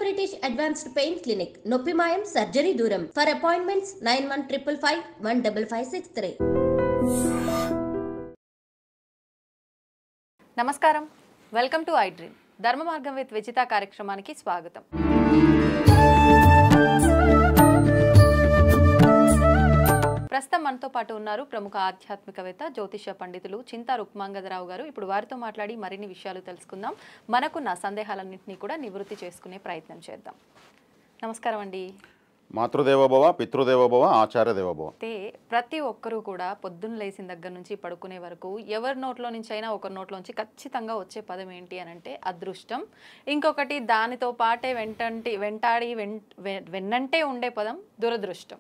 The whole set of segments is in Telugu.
British Advanced Pain Clinic, Noppimayam Surgery Duram. For appointments 9155515563. నమస్కారం, వెల్కమ్ టు ఐ డ్రీమ్. ధర్మ మార్గం విత్ విజిత కార్యక్రమానికి స్వాగతం. ప్రస్తుతం మనతో పాటు ఉన్నారు ప్రముఖ ఆధ్యాత్మికవేత్త, జ్యోతిష పండితులు చింతా రుక్మాంగదరావు గారు. ఇప్పుడు వారితో మాట్లాడి మరిన్ని విషయాలు తెలుసుకుందాం. మనకున్న సందేహాలన్నింటినీ కూడా నివృత్తి చేసుకునే ప్రయత్నం చేద్దాం. నమస్కారం అండి. మాతృదేవోభవ, పితృదేవోభవ, ఆచార్యదేవోభవ. అయితే ప్రతి ఒక్కరూ కూడా పొద్దున్న లేచిన దగ్గర నుంచి పడుకునే వరకు ఎవరి నోట్లో నుంచి అయినా ఒకరి నోట్లోంచి ఖచ్చితంగా వచ్చే పదం ఏంటి అని అంటే అదృష్టం. ఇంకొకటి దానితో పాటే వెన్నంటే ఉండే పదం దురదృష్టం.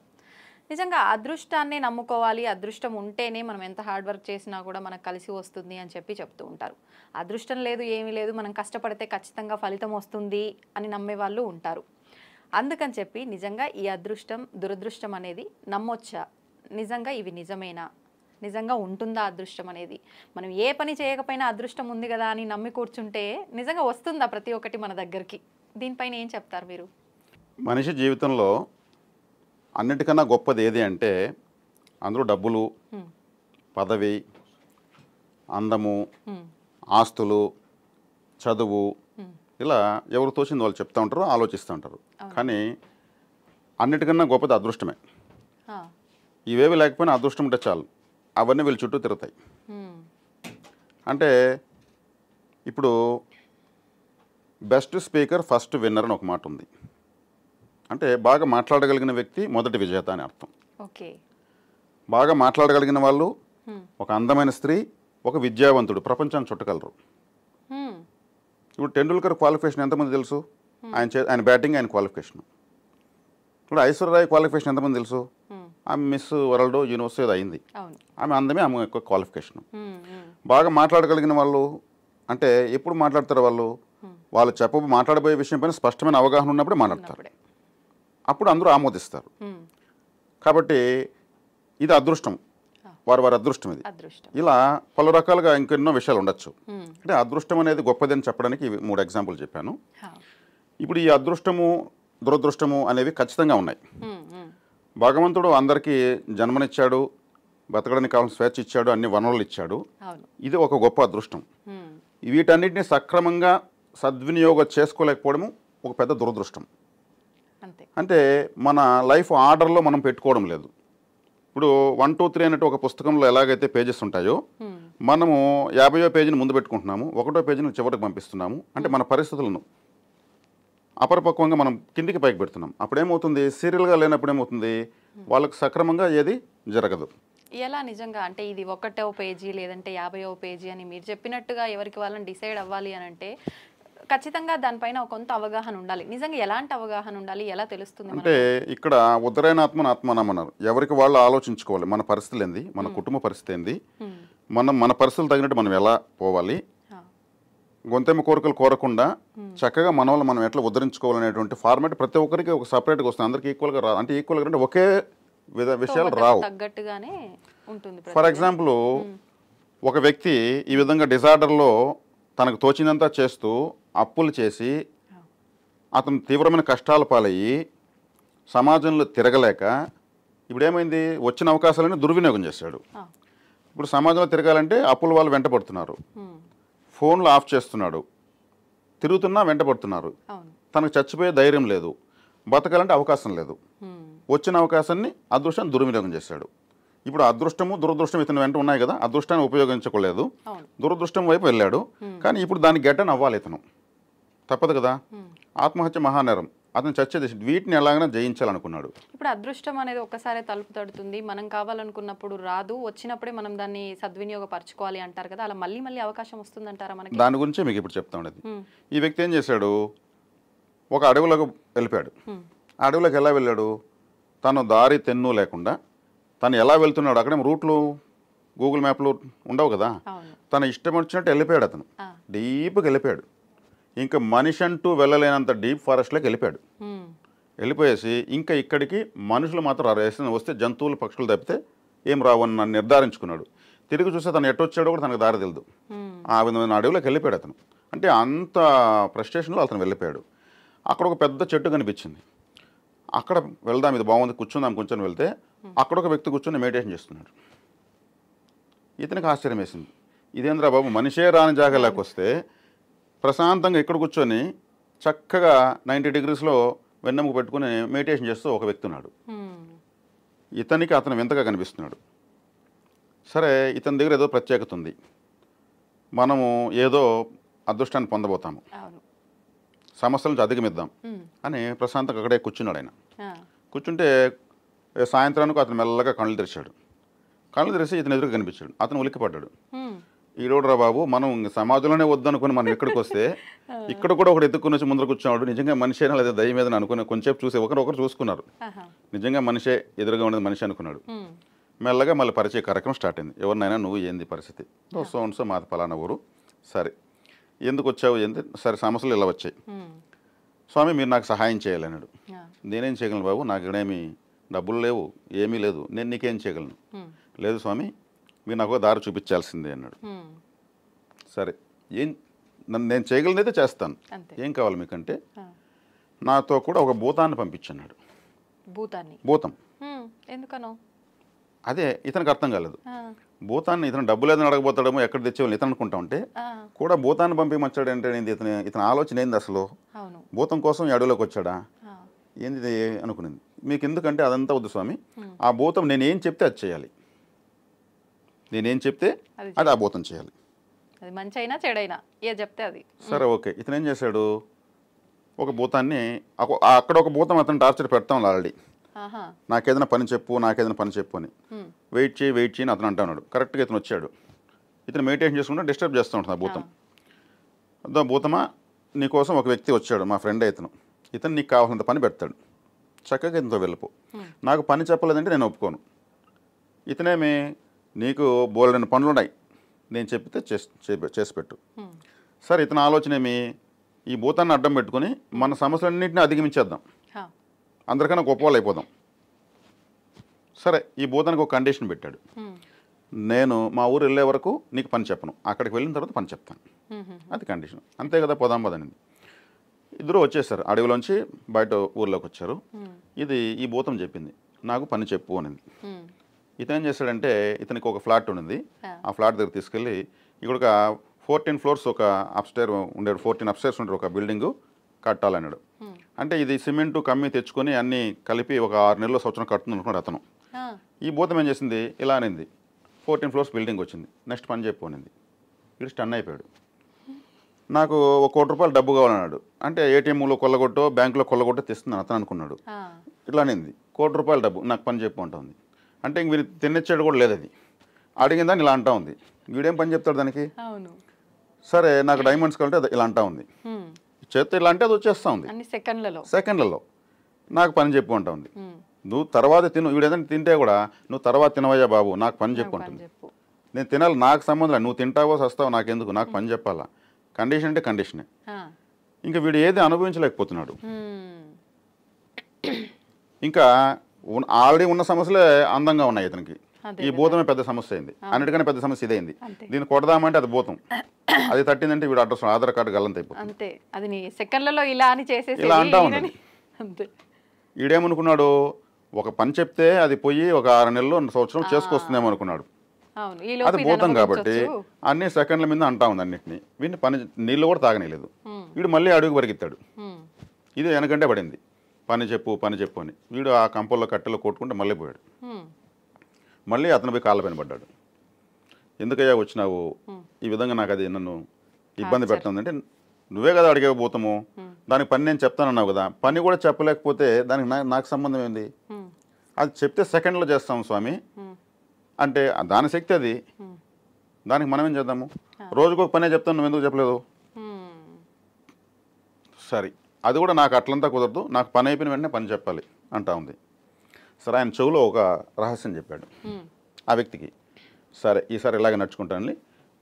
నిజంగా అదృష్టాన్ని నమ్ముకోవాలి, అదృష్టం ఉంటేనే మనం ఎంత హార్డ్ వర్క్ చేసినా కూడా మనకు కలిసి వస్తుంది అని చెప్తూ ఉంటారు. అదృష్టం లేదు, ఏమీ లేదు, మనం కష్టపడితే ఖచ్చితంగా ఫలితం వస్తుంది అని నమ్మే వాళ్ళు ఉంటారు. అందుకని చెప్పి నిజంగా ఈ అదృష్టం దురదృష్టం అనేది నమ్మొచ్చా? నిజంగా ఇవి నిజమేనా? నిజంగా ఉంటుందా అదృష్టం అనేది? మనం ఏ పని చేయకపోయినా అదృష్టం ఉంది కదా అని నమ్మి కూర్చుంటే నిజంగా వస్తుందా ప్రతి ఒక్కటి మన దగ్గరికి? దీనిపైన ఏం చెప్తారు మీరు? మనిషి జీవితంలో అన్నిటికన్నా గొప్పది ఏది అంటే అందులో డబ్బులు, పదవి, అందము, ఆస్తులు, చదువు, ఇలా ఎవరు తోచింది వాళ్ళు చెప్తూ ఉంటారు, ఆలోచిస్తూ ఉంటారు. కానీ అన్నిటికన్నా గొప్పది అదృష్టమే. ఇవేవి లేకపోయినా అదృష్టం ఉంటే చాలు, అవన్నీ వీళ్ళ చుట్టూ తిరుగుతాయి. అంటే ఇప్పుడు బెస్ట్ స్పీకర్ ఫస్ట్ విన్నర్ అని ఒక మాట ఉంది. అంటే బాగా మాట్లాడగలిగిన వ్యక్తి మొదటి విజేత అని అర్థం. బాగా మాట్లాడగలిగిన వాళ్ళు, ఒక అందమైన స్త్రీ, ఒక విద్యావంతుడు ప్రపంచాన్ని చుట్టగలరు. ఇప్పుడు టెండూల్కర్ క్వాలిఫికేషన్ ఎంతమంది తెలుసు? ఆయన బ్యాటింగ్, ఆయన క్వాలిఫికేషన్. ఇప్పుడు ఐశ్వర్యరాయ్ క్వాలిఫికేషన్ ఎంతమంది తెలుసు? ఆమె మిస్ వరల్డ్ యూనివర్స్ ఏదో అయింది. ఆమె అందమే, ఆమె ఎక్కువ క్వాలిఫికేషన్. బాగా మాట్లాడగలిగిన వాళ్ళు అంటే ఎప్పుడు మాట్లాడతారు? వాళ్ళు మాట్లాడబోయే విషయం పైన స్పష్టమైన అవగాహన ఉన్నప్పుడే మాట్లాడతారు. అప్పుడు అందరూ ఆమోదిస్తారు. కాబట్టి ఇది అదృష్టం, వారి అదృష్టం. ఇది ఇలా పలు రకాలుగా ఇంకెన్నో విషయాలు ఉండొచ్చు. అంటే అదృష్టం అనేది గొప్పదని చెప్పడానికి 3 ఎగ్జాంపుల్ చెప్పాను. ఇప్పుడు ఈ అదృష్టము, దురదృష్టము అనేవి ఖచ్చితంగా ఉన్నాయి. భగవంతుడు అందరికీ జన్మనిచ్చాడు, బతకడానికి కావాల్సిన స్వేచ్ఛ ఇచ్చాడు, అన్ని వనరులు ఇచ్చాడు. ఇది ఒక గొప్ప అదృష్టం. వీటన్నిటిని సక్రమంగా సద్వినియోగం చేసుకోలేకపోవడము ఒక పెద్ద దురదృష్టం. అంటే మన లైఫ్ ఆర్డర్లో మనం పెట్టుకోవడం లేదు. ఇప్పుడు 1, 2, 3 అన్నట్టు ఒక పుస్తకంలో ఎలాగైతే పేజెస్ ఉంటాయో మనము 50వ పేజీని ముందు పెట్టుకుంటున్నాము, 1వ పేజీని చివరికి పంపిస్తున్నాము. అంటే మన పరిస్థితులను అపరిపక్వంగా మనం కిందికి పైకి పెడుతున్నాం. అప్పుడేమవుతుంది? సీరియల్గా లేనప్పుడు ఏమవుతుంది? వాళ్ళకి సక్రమంగా ఏది జరగదు. ఎలా నిజంగా అంటే ఇది 1వ పేజీ లేదంటే 50వ పేజీ అని మీరు చెప్పినట్టుగా ఎవరికి వాళ్ళని డిసైడ్ అవ్వాలి అని అంటే ఖచ్చితంగా దానిపైన కొంత అవగాహన ఉండాలి. నిజంగా ఎలాంటి అవగాహన ఉండాలి? ఎలా తెలుస్తుంది? అంటే ఇక్కడ ఉద్ధరైన ఆత్మను ఆత్మనమన్నారు. ఎవరికి వాళ్ళు ఆలోచించుకోవాలి. మన పరిస్థితులు ఏంది, మన కుటుంబ పరిస్థితి ఏంది, మన పరిస్థితులు తగినట్టు మనం ఎలా పోవాలి, గొంతెమ్మ కోరికలు కోరకుండా చక్కగా మన వాళ్ళు మనం ఎట్లా ఉద్ధరించుకోవాలనేటువంటి ఫార్మాట్ ప్రతి ఒక్కరికి ఒక సపరేట్గా వస్తుంది. అందరికి ఈక్వల్గా రాదు. అంటే ఈక్వల్గా అంటే ఒకే విషయాలు రావు. తగ్గట్టుగానే ఉంటుంది. ఫర్ ఎగ్జాంపుల్, ఒక వ్యక్తి ఈ విధంగా డిజార్డర్లో తనకు తోచిందంతా చేస్తూ అప్పులు చేసి అతను తీవ్రమైన కష్టాల పాలయ్యి సమాజంలో తిరగలేక ఇప్పుడు ఏమైంది? వచ్చిన అవకాశాలను దుర్వినియోగం చేశాడు. ఇప్పుడు సమాజంలో తిరగాలంటే అప్పుల వాళ్ళు వెంటబడుతున్నారు, ఫోన్లు ఆఫ్ చేస్తున్నాడు, తిరుగుతున్నా వెంటబడుతున్నారు. తనకు చచ్చిపోయే ధైర్యం లేదు, బతకాలంటే అవకాశం లేదు. వచ్చిన అవకాశాన్ని అదృష్టాన్ని దుర్వినియోగం చేశాడు. ఇప్పుడు అదృష్టము దురదృష్టం ఇతని వెంట ఉన్నాయి కదా, అదృష్టాన్ని ఉపయోగించుకోలేదు, దురదృష్టం వైపు వెళ్ళాడు. కానీ ఇప్పుడు దాన్ని గెట్టని అవ్వాలి, ఇతను తప్పదు కదా. ఆత్మహత్య మహానేరం, అతను చచ్చేది. వీటిని ఎలాగైనా జయించాలనుకున్నాడు. ఇప్పుడు అదృష్టం అనేది ఒక్కసారి తలుపు తడుతుంది, మనం కావాలనుకున్నప్పుడు రాదు, వచ్చినప్పుడే మనం దాన్ని సద్వినియోగపరచుకోవాలి అంటారు కదా, అలా మళ్ళీ మళ్ళీ అవకాశం వస్తుందంటారా మనకి? దాని గురించే మీకు ఇప్పుడు చెప్తా ఉండేది. ఈ వ్యక్తి ఏం చేశాడు? ఒక అడవిలోకి వెళ్ళిపోయాడు. ఆ అడవిలోకి ఎలా వెళ్ళాడు? తను దారి తెన్ను లేకుండా తను ఎలా వెళ్తున్నాడు? అక్కడే రూట్లు గూగుల్ మ్యాప్లు ఉండవు కదా, తన ఇష్టం వచ్చినట్టు వెళ్ళిపోయాడు. అతను డీప్గా వెళ్ళిపోయాడు. ఇంకా మనిషి అంటూ వెళ్ళలేనంత డీప్ ఫారెస్ట్లోకి వెళ్ళిపోయాడు. వెళ్ళిపోయేసి ఇంకా ఇక్కడికి మనుషులు మాత్రం వస్తే జంతువులు, పక్షులు తప్పితే ఏం రావని నన్ను నిర్ధారించుకున్నాడు. తిరిగి చూస్తే తను ఎట్టొచ్చాడో కూడా తనకు దారి తెలియదు. ఆ విధమైన అడవిలోకి వెళ్ళిపోయాడు అతను. అంటే అంత ఫ్రస్ట్రేషన్లో అతను వెళ్ళిపోయాడు. అక్కడ ఒక పెద్ద చెట్టు కనిపించింది. అక్కడ వెళ్దాం, ఇది బాగుంది, కూర్చుందాం కూర్చొని వెళ్తే అక్కడ ఒక వ్యక్తి కూర్చొని మెడిటేషన్ చేస్తున్నాడు. ఇతనికి ఆశ్చర్యం వేసింది, ఇదేంద్రా బాబు, మనిషే రాని జాగాలోకి వస్తే ప్రశాంతంగా ఇక్కడ కూర్చొని చక్కగా 90 డిగ్రీస్లో వెన్నెముక పెట్టుకుని మెడిటేషన్ చేస్తూ ఒక వ్యక్తి ఉన్నాడు. ఇతనికి అతను వింతగా కనిపిస్తున్నాడు. సరే, ఇతని దగ్గర ఏదో ప్రత్యేకత ఉంది, మనము ఏదో అదృష్టాన్ని పొందబోతాము, సమస్యల నుంచి అధిగమిద్దాం అని ప్రశాంతంగా అక్కడే కూర్చున్నాడు. ఆయన కూర్చుంటే సాయంత్రానికి అతను మెల్లగా కళ్ళు తెరిచాడు. కళ్ళు తెరిచి ఇతను ఎదురుగా కనిపించాడు. అతను ఉలిక్కిపడ్డాడు. ఈరోడురా బాబు, మనం సమాజంలోనే వద్దనుకుని మనం ఇక్కడికి వస్తే ఇక్కడ కూడా ఒకటి ఎత్తుకుని వచ్చి ముందర కూర్చున్నాడు, నిజంగా మనిషి అయినా లేదా దయ్యం ఏదని అనుకుని కొంచెంసేపు చూసి ఒకరు చూసుకున్నారు. నిజంగా మనిషే ఎదురుగా ఉండేది మనిషి అనుకున్నాడు. మెల్లగా మళ్ళీ పరిచయ కార్యక్రమం స్టార్ట్ అయింది. ఎవరినైనా నువ్వు ఏంది పరిస్థితి, సో మాది పలానా ఊరు, సరే ఎందుకు వచ్చావు, ఏంది, సరే సమస్యలు ఇలా వచ్చాయి, స్వామి మీరు నాకు సహాయం చేయాలన్నాడు. నేనేం చేయగలను బాబు, నాకు ఇక్కడేమి డబ్బులు లేవు, ఏమీ లేదు, నేను నీకేం చేయగలను. లేదు స్వామి, మీరు నాకు ఒక దారి చూపించాల్సిందే అన్నాడు. సరే, నేను చేయగలనైతే చేస్తాను, ఏం కావాలి మీకంటే, నాతో కూడా ఒక భూతాన్ని పంపించన్నాడు. భూతం ఎందుకనో అదే ఇతనికి అర్థం కాలేదు. భూతాన్ని ఇతను డబ్బు లేదని అడగబోతాడేమో, ఎక్కడ తెచ్చేవాళ్ళు ఇతను అనుకుంటా ఉంటే కూడా భూతాన్ని పంపించచ్చాడు అంటే ఇతని ఆలోచన ఏంది అసలు, భూతం కోసం ఈ అడవిలోకి వచ్చాడా ఏంది అనుకునేది. మీకు ఎందుకంటే అదంతా వద్దు స్వామి, ఆ భూతం నేనేం చెప్తే అది చేయాలి, నేనేం చెప్తే అది ఆ భూతం చేయాలి, అది మంచి అయినా చెడైనా ఏ చెప్తే అది. సరే ఓకే, ఇతను ఏం చేశాడు, ఒక భూతాన్ని అక్కడ ఒక భూతం అతను టార్చర్ పెడతాం ఆల్రెడీ, నాకేదైనా పని చెప్పు నాకేదైనా పని చెప్పు అని వెయిట్ చేయి అని అతను అంటున్నాడు. కరెక్ట్గా ఇతను వచ్చాడు. ఇతను మెడిటేషన్ చేసుకుంటే డిస్టర్బ్ చేస్తూ ఉంటుంది ఆ భూతం. అదో భూతమా, నీకోసం ఒక వ్యక్తి వచ్చాడు, మా ఫ్రెండ్ ఇతను నీకు కావాల్సినంత పని పెడతాడు, చక్కగా ఇతనితో వెళ్ళిపో, నాకు పని చెప్పలేదంటే నేను ఒప్పుకోను. ఇతనేమి, నీకు బోలెడైన పనులు ఉన్నాయి, నేను చెప్పితే చేసి పెట్టు. సరే, ఇతని ఆలోచన ఏమి, ఈ భూతాన్ని అడ్డం పెట్టుకుని మన సమస్యలన్నింటినీ అధిగమించేద్దాం, అందరికన్నా గొప్ప వాళ్ళు అయిపోదాం. సరే, ఈ భూతానికి ఒక కండిషన్ పెట్టాడు, నేను మా ఊరు వెళ్ళే వరకు నీకు పని చెప్పను, అక్కడికి వెళ్ళిన తర్వాత పని చెప్తాను, అది కండిషన్. అంతే కదా, పోదాం పదనింది. ఇద్దరు వచ్చేసారు, అడవిలోంచి బయట ఊర్లోకి వచ్చారు. ఈ భూతం చెప్పింది, నాకు పని చెప్పు అనింది. ఇతను ఏం చేశాడంటే, ఇతనికి ఒక ఫ్లాట్ ఉండింది, ఆ ఫ్లాట్ దగ్గర తీసుకెళ్ళి ఇక్కడ ఒక 14 ఫ్లోర్స్ ఒక అప్స్టైర్ ఉండేది, 14 అప్స్టైర్స్ ఉండే ఒక బిల్డింగు కట్టాలన్నాడు. అంటే ఇది సిమెంటు కమ్మి తెచ్చుకొని అన్నీ కలిపి ఒక 6 నెలల సంవత్సరం కడుతుంది అనుకున్నాడు అతను. ఈ భూతం ఏం చేసింది, ఇలా అనింది, 14 ఫ్లోర్స్ బిల్డింగ్ వచ్చింది, నెక్స్ట్ పని చెప్పు అనింది. వీడు స్టన్ అయిపోయాడు. నాకు ₹1 కోటి డబ్బు కావాలన్నాడు. అంటే ఏటీఎంలో కొల్లగొట్టో బ్యాంకులో కొల్లగొట్టో తెస్తున్నాను అతను అనుకున్నాడు. ఇట్లా అనింది, ₹1 కోటి డబ్బు నాకు పని చెప్పు అంటుంది. అంటే ఇంక వీరు తినచ్చాడు కూడా లేదు, అది అడిగిందని ఇలా అంటా ఉంది. వీడేం పని చెప్తాడు దానికి. సరే, నాకు డైమండ్స్ కావాలంటే ఇలా అంటా ఉంది, చేస్తే ఇలా అంటే అది వచ్చేస్తూ ఉంది సెకండ్లలో. నాకు పని చెప్పు అంటా ఉంది. నువ్వు తర్వాత తిను, వీడేదైనా తింటే కూడా నువ్వు తర్వాత తినవయ్యా బాబు, నాకు పని చెప్పు అంటుంది. నేను తినాలి, నాకు సంబంధం లేదు, నువ్వు తింటావో సస్తావో నాకెందుకు, నాకు పని చెప్పాలా. కండిషన్ అంటే కండిషనే. ఇంకా వీడు ఏది అనుభవించలేకపోతున్నాడు. ఇంకా ఆల్రెడీ ఉన్న సమస్యలే అందంగా ఉన్నాయి ఇతనికి, ఈ భూతమే పెద్ద సమస్య అయింది, అన్నిటికన్నా పెద్ద సమస్య ఇదైంది. దీన్ని కొడదామంటే అది భూతం, అది తట్టిందంటే వీడు అడ్రస్ ఆధార్ కార్డు గల్లంతైపోతుంది. ఇలా అంటా ఉంది. వీడేమనుకున్నాడు, ఒక పని చెప్తే అది పోయి ఒక 6 నెలలు సంవత్సరం చేసుకొస్తుందేమో అనుకున్నాడు. అది భూతం కాబట్టి అన్ని సెకండ్ల మీద అంటా ఉంది అన్నిటిని. వీడిని పని నీళ్ళు కూడా తాగనేలేదు. వీడు మళ్ళీ అడుగు పరిగెత్తాడు. ఇది వెనకంటే పడింది, పని చెప్పు అని. వీడు ఆ కంపల్లో కట్టెలో కొట్టుకుంటే మళ్ళీ పోయాడు. మళ్ళీ అతను పోయి కాళ్ళ పైన పడ్డాడు. ఎందుకయ్యా వచ్చినావు, ఈ విధంగా నాకు అది నన్ను ఇబ్బంది పెడుతుందంటే, నువ్వే కదా అడిగే భూతము, దానికి పని నేను చెప్తానన్నావు కదా, పని కూడా చెప్పలేకపోతే దానికి నాకు సంబంధం ఏంది, అది చెప్తే సెకండ్లో చేస్తాము స్వామి అంటే దాని శక్తి అది, దానికి మనం ఏం చేద్దాము, రోజుకు ఒక పనే చెప్తాను, నువ్వు ఎందుకు చెప్పలేదు. సరే, అది కూడా నాకు అట్లంతా కుదరదు, నాకు పని అయిపోయిన వెంటనే పని చెప్పాలి అంటా ఉంది. సరే, ఆయన చెవులో ఒక రహస్యం చెప్పాడు ఆ వ్యక్తికి. సరే, ఈసారి ఇలాగే నడుచుకుంటానని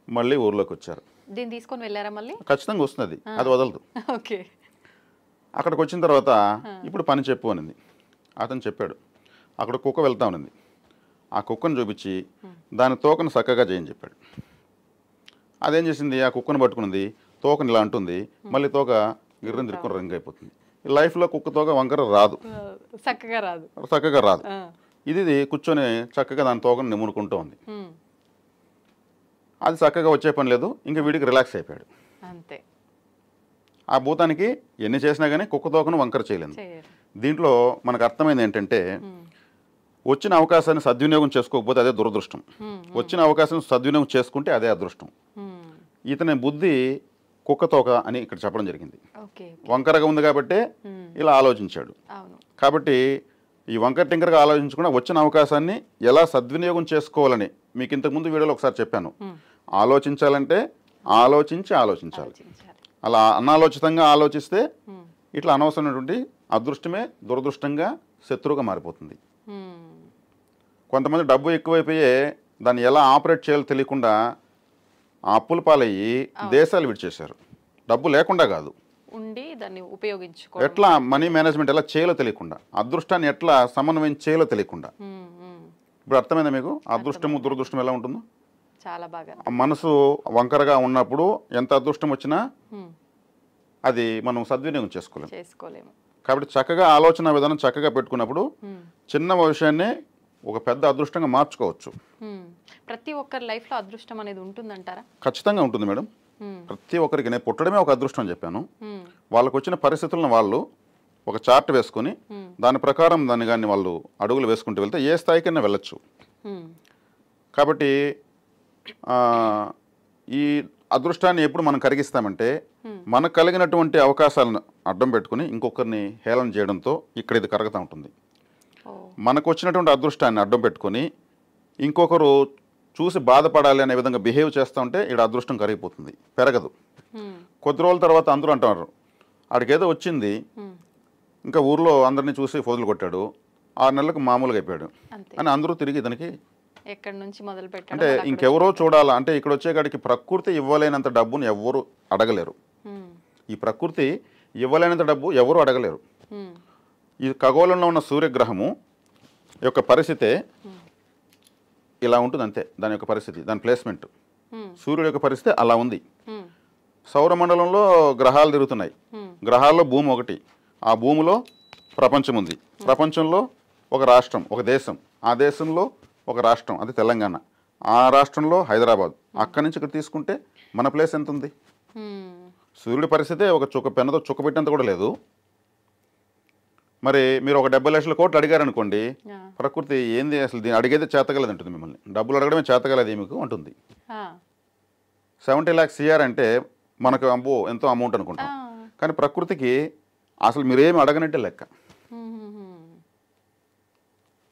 మళ్ళీ ఊర్లోకి వచ్చారు. దీన్ని తీసుకొని వెళ్ళారా మళ్ళీ? ఖచ్చితంగా వస్తుంది, అది వదలదు. అక్కడికి వచ్చిన తర్వాత ఇప్పుడు పని చెప్పు అనింది. అతను చెప్పాడు, అక్కడ కుక్క వెళ్తా ఉన్నది, ఆ కుక్కను చూపించి దాని తోకను చక్కగా చేయని చెప్పాడు. అదేం చేసింది, ఆ కుక్కను పట్టుకున్నది, తోకను ఇలా అంటుంది, మళ్ళీ తోక గిర్రం తిరుక్కుని రంగు అయిపోతుంది. లైఫ్లో కుక్కతోక వంకర రాదు, చక్కగా రాదు. చక్కగా రాదు. ఇది కూర్చొని చక్కగా దాని తోకను నిమురుకుంటూ ఉంది. అది చక్కగా వచ్చే పని లేదు, ఇంకా వీడికి రిలాక్స్ అయిపోయాడు అంతే. ఆ భూతానికి ఎన్ని చేసినా కానీ కుక్క తోకను వంకర చేయలేదు. దీంట్లో మనకు అర్థమైంది ఏంటంటే వచ్చిన అవకాశాన్ని సద్వినియోగం చేసుకోకపోతే అదే దురదృష్టం, వచ్చిన అవకాశం సద్వినియోగం చేసుకుంటే అదే అదృష్టం. ఇతని బుద్ధి కుక్క తోక అని ఇక్కడ చెప్పడం జరిగింది. వంకరగా ఉంది కాబట్టి ఇలా ఆలోచించాడు. కాబట్టి ఈ వంకర టింకరగా ఆలోచించకుండా వచ్చిన అవకాశాన్ని ఎలా సద్వినియోగం చేసుకోవాలని మీకు ఇంతకుముందు వీడియోలో ఒకసారి చెప్పాను. ఆలోచించాలంటే ఆలోచించాలి. అలా అనాలోచితంగా ఆలోచిస్తే ఇట్లా అనవసరమైనటువంటి అదృష్టమే దురదృష్టంగా శత్రువుగా మారిపోతుంది. కొంతమంది డబ్బు ఎక్కువైపోయే దాన్ని ఎలా ఆపరేట్ చేయాలో తెలియకుండా అప్పుల పాలయ్యి దేశాలు విడిచేశారు. డబ్బు లేకుండా కాదు, ఉండి దాన్ని ఉపయోగించుకో ఎట్లా మనీ మేనేజ్మెంట్ ఎలా చేయాలో తెలియకుండా, అదృష్టాన్ని ఎట్లా సమన్వయం చేయాలో తెలియకుండా. ఇప్పుడు అర్థమైందా మీకు అదృష్టము దురదృష్టం ఎలా ఉంటుందో? చాలా బాగా. మనసు వంకరగా ఉన్నప్పుడు ఎంత అదృష్టం వచ్చినా అది మనం సద్వినియోగం చేసుకోలేము. కాబట్టి చక్కగా ఆలోచన విధానం చక్కగా పెట్టుకున్నప్పుడు చిన్న విషయాన్ని ఒక పెద్ద అదృష్టంగా మార్చుకోవచ్చు. ప్రతి ఒక్కరి లైఫ్లో అదృష్టం అనేది ఉంటుందంటారా? ఖచ్చితంగా ఉంటుంది మేడం. ప్రతి ఒక్కరికి నేను పుట్టడమే ఒక అదృష్టం అని చెప్పాను. వాళ్ళకు వచ్చిన పరిస్థితులను వాళ్ళు ఒక చార్ట్ వేసుకొని దాని ప్రకారం దాన్ని కానీ వాళ్ళు అడుగులు వేసుకుంటూ వెళ్తే ఏ స్థాయికైనా వెళ్ళొచ్చు. కాబట్టి ఈ అదృష్టాన్ని ఎప్పుడు మనం కరిగిస్తామంటే మనకు కలిగినటువంటి అవకాశాలను అడ్డం పెట్టుకుని ఇంకొకరిని హేళన చేయడంతో ఇక్కడ ఇది కరుగుతూ ఉంటుంది. మనకు వచ్చినటువంటి అదృష్టాన్ని అడ్డం పెట్టుకొని ఇంకొకరు చూసి బాధపడాలి అనే విధంగా బిహేవ్ చేస్తూ ఉంటే ఇక్కడ అదృష్టం కరిగిపోతుంది, పెరగదు. కొద్ది రోజుల తర్వాత అందరూ అంటారు ఆడికి ఏదో వచ్చింది, ఇంకా ఊర్లో అందరినీ చూసి ఫోజులు కొట్టాడు, 6 నెలలకు మామూలుగా అయిపోయాడు అని అందరూ తిరిగి ఇతనికి ఎక్కడి నుంచి మొదలు పెట్టాడు అంటే ఇంకెవరో చూడాలా అంటే ఇక్కడ వచ్చేకాడికి ప్రకృతి ఇవ్వలేనంత డబ్బుని ఎవరు అడగలేరు. ఈ ప్రకృతి ఇవ్వలేనంత డబ్బు ఎవరు అడగలేరు. ఈ ఖగోళంలో ఉన్న సూర్యగ్రహము యొక్క పరిస్థితే ఇలా ఉంటుంది అంతే. దాని యొక్క పరిస్థితి, దాని ప్లేస్మెంట్, సూర్యుడి యొక్క పరిస్థితి అలా ఉంది. సౌరమండలంలో గ్రహాలు తిరుగుతున్నాయి. గ్రహాల్లో భూమి ఒకటి, ఆ భూమిలో ప్రపంచం ఉంది. ప్రపంచంలో ఒక రాష్ట్రం, ఒక దేశం, ఆ దేశంలో ఒక రాష్ట్రం, అది తెలంగాణ, ఆ రాష్ట్రంలో హైదరాబాద్. అక్కడి నుంచి ఇక్కడ తీసుకుంటే మన ప్లేస్ ఎంత ఉంది? సూర్యుడి పరిస్థితే ఒక చుక్క పెన్నతో చుక్క పెట్టినంత కూడా లేదు. మరి మీరు ఒక 70 లక్షల కోట్లు అడిగారనుకోండి, ప్రకృతి ఏంది అసలు దీన్ని అడిగేది చేతగలేదు అంటుంది. మిమ్మల్ని డబ్బులు అడగడమే చేతగలేదు మీకు అంటుంది. 70 lakhs CR అంటే మనకు అబ్బో ఎంతో అమౌంట్ అనుకుంటాం, కానీ ప్రకృతికి అసలు మీరేమి అడగనంటే లెక్క.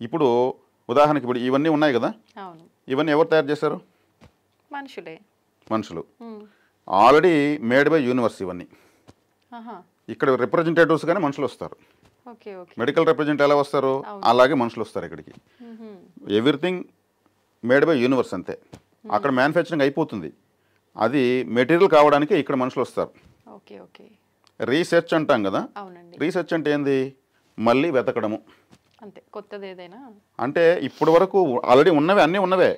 ఇప్పుడు ఉదాహరణకి ఇప్పుడు ఇవన్నీ ఉన్నాయి కదా, ఇవన్నీ ఎవరు తయారు చేశారు? మనుషులు. ఆల్రెడీ మేడ్ బై యూనివర్స్ ఇవన్నీ. ఇక్కడ రిప్రజెంటేటివ్స్ కానీ మనుషులు వస్తారు. మెడికల్ రిప్రజెంటేటివ్ ఎలా వస్తారు అలాగే మనుషులు వస్తారు ఇక్కడికి. ఎవ్రీథింగ్ మేడ్ బై యూనివర్స్ అంతే. అక్కడ మ్యానుఫ్యాక్చరింగ్ అయిపోతుంది, అది మెటీరియల్ కావడానికి ఇక్కడ మనుషులు వస్తారు. రీసెర్చ్ అంటాం కదా, రీసెర్చ్ అంటే ఏంది? మళ్ళీ వెతకడము అంటే ఇప్పటి వరకు ఆల్రెడీ ఉన్నవే, అన్నీ ఉన్నవే,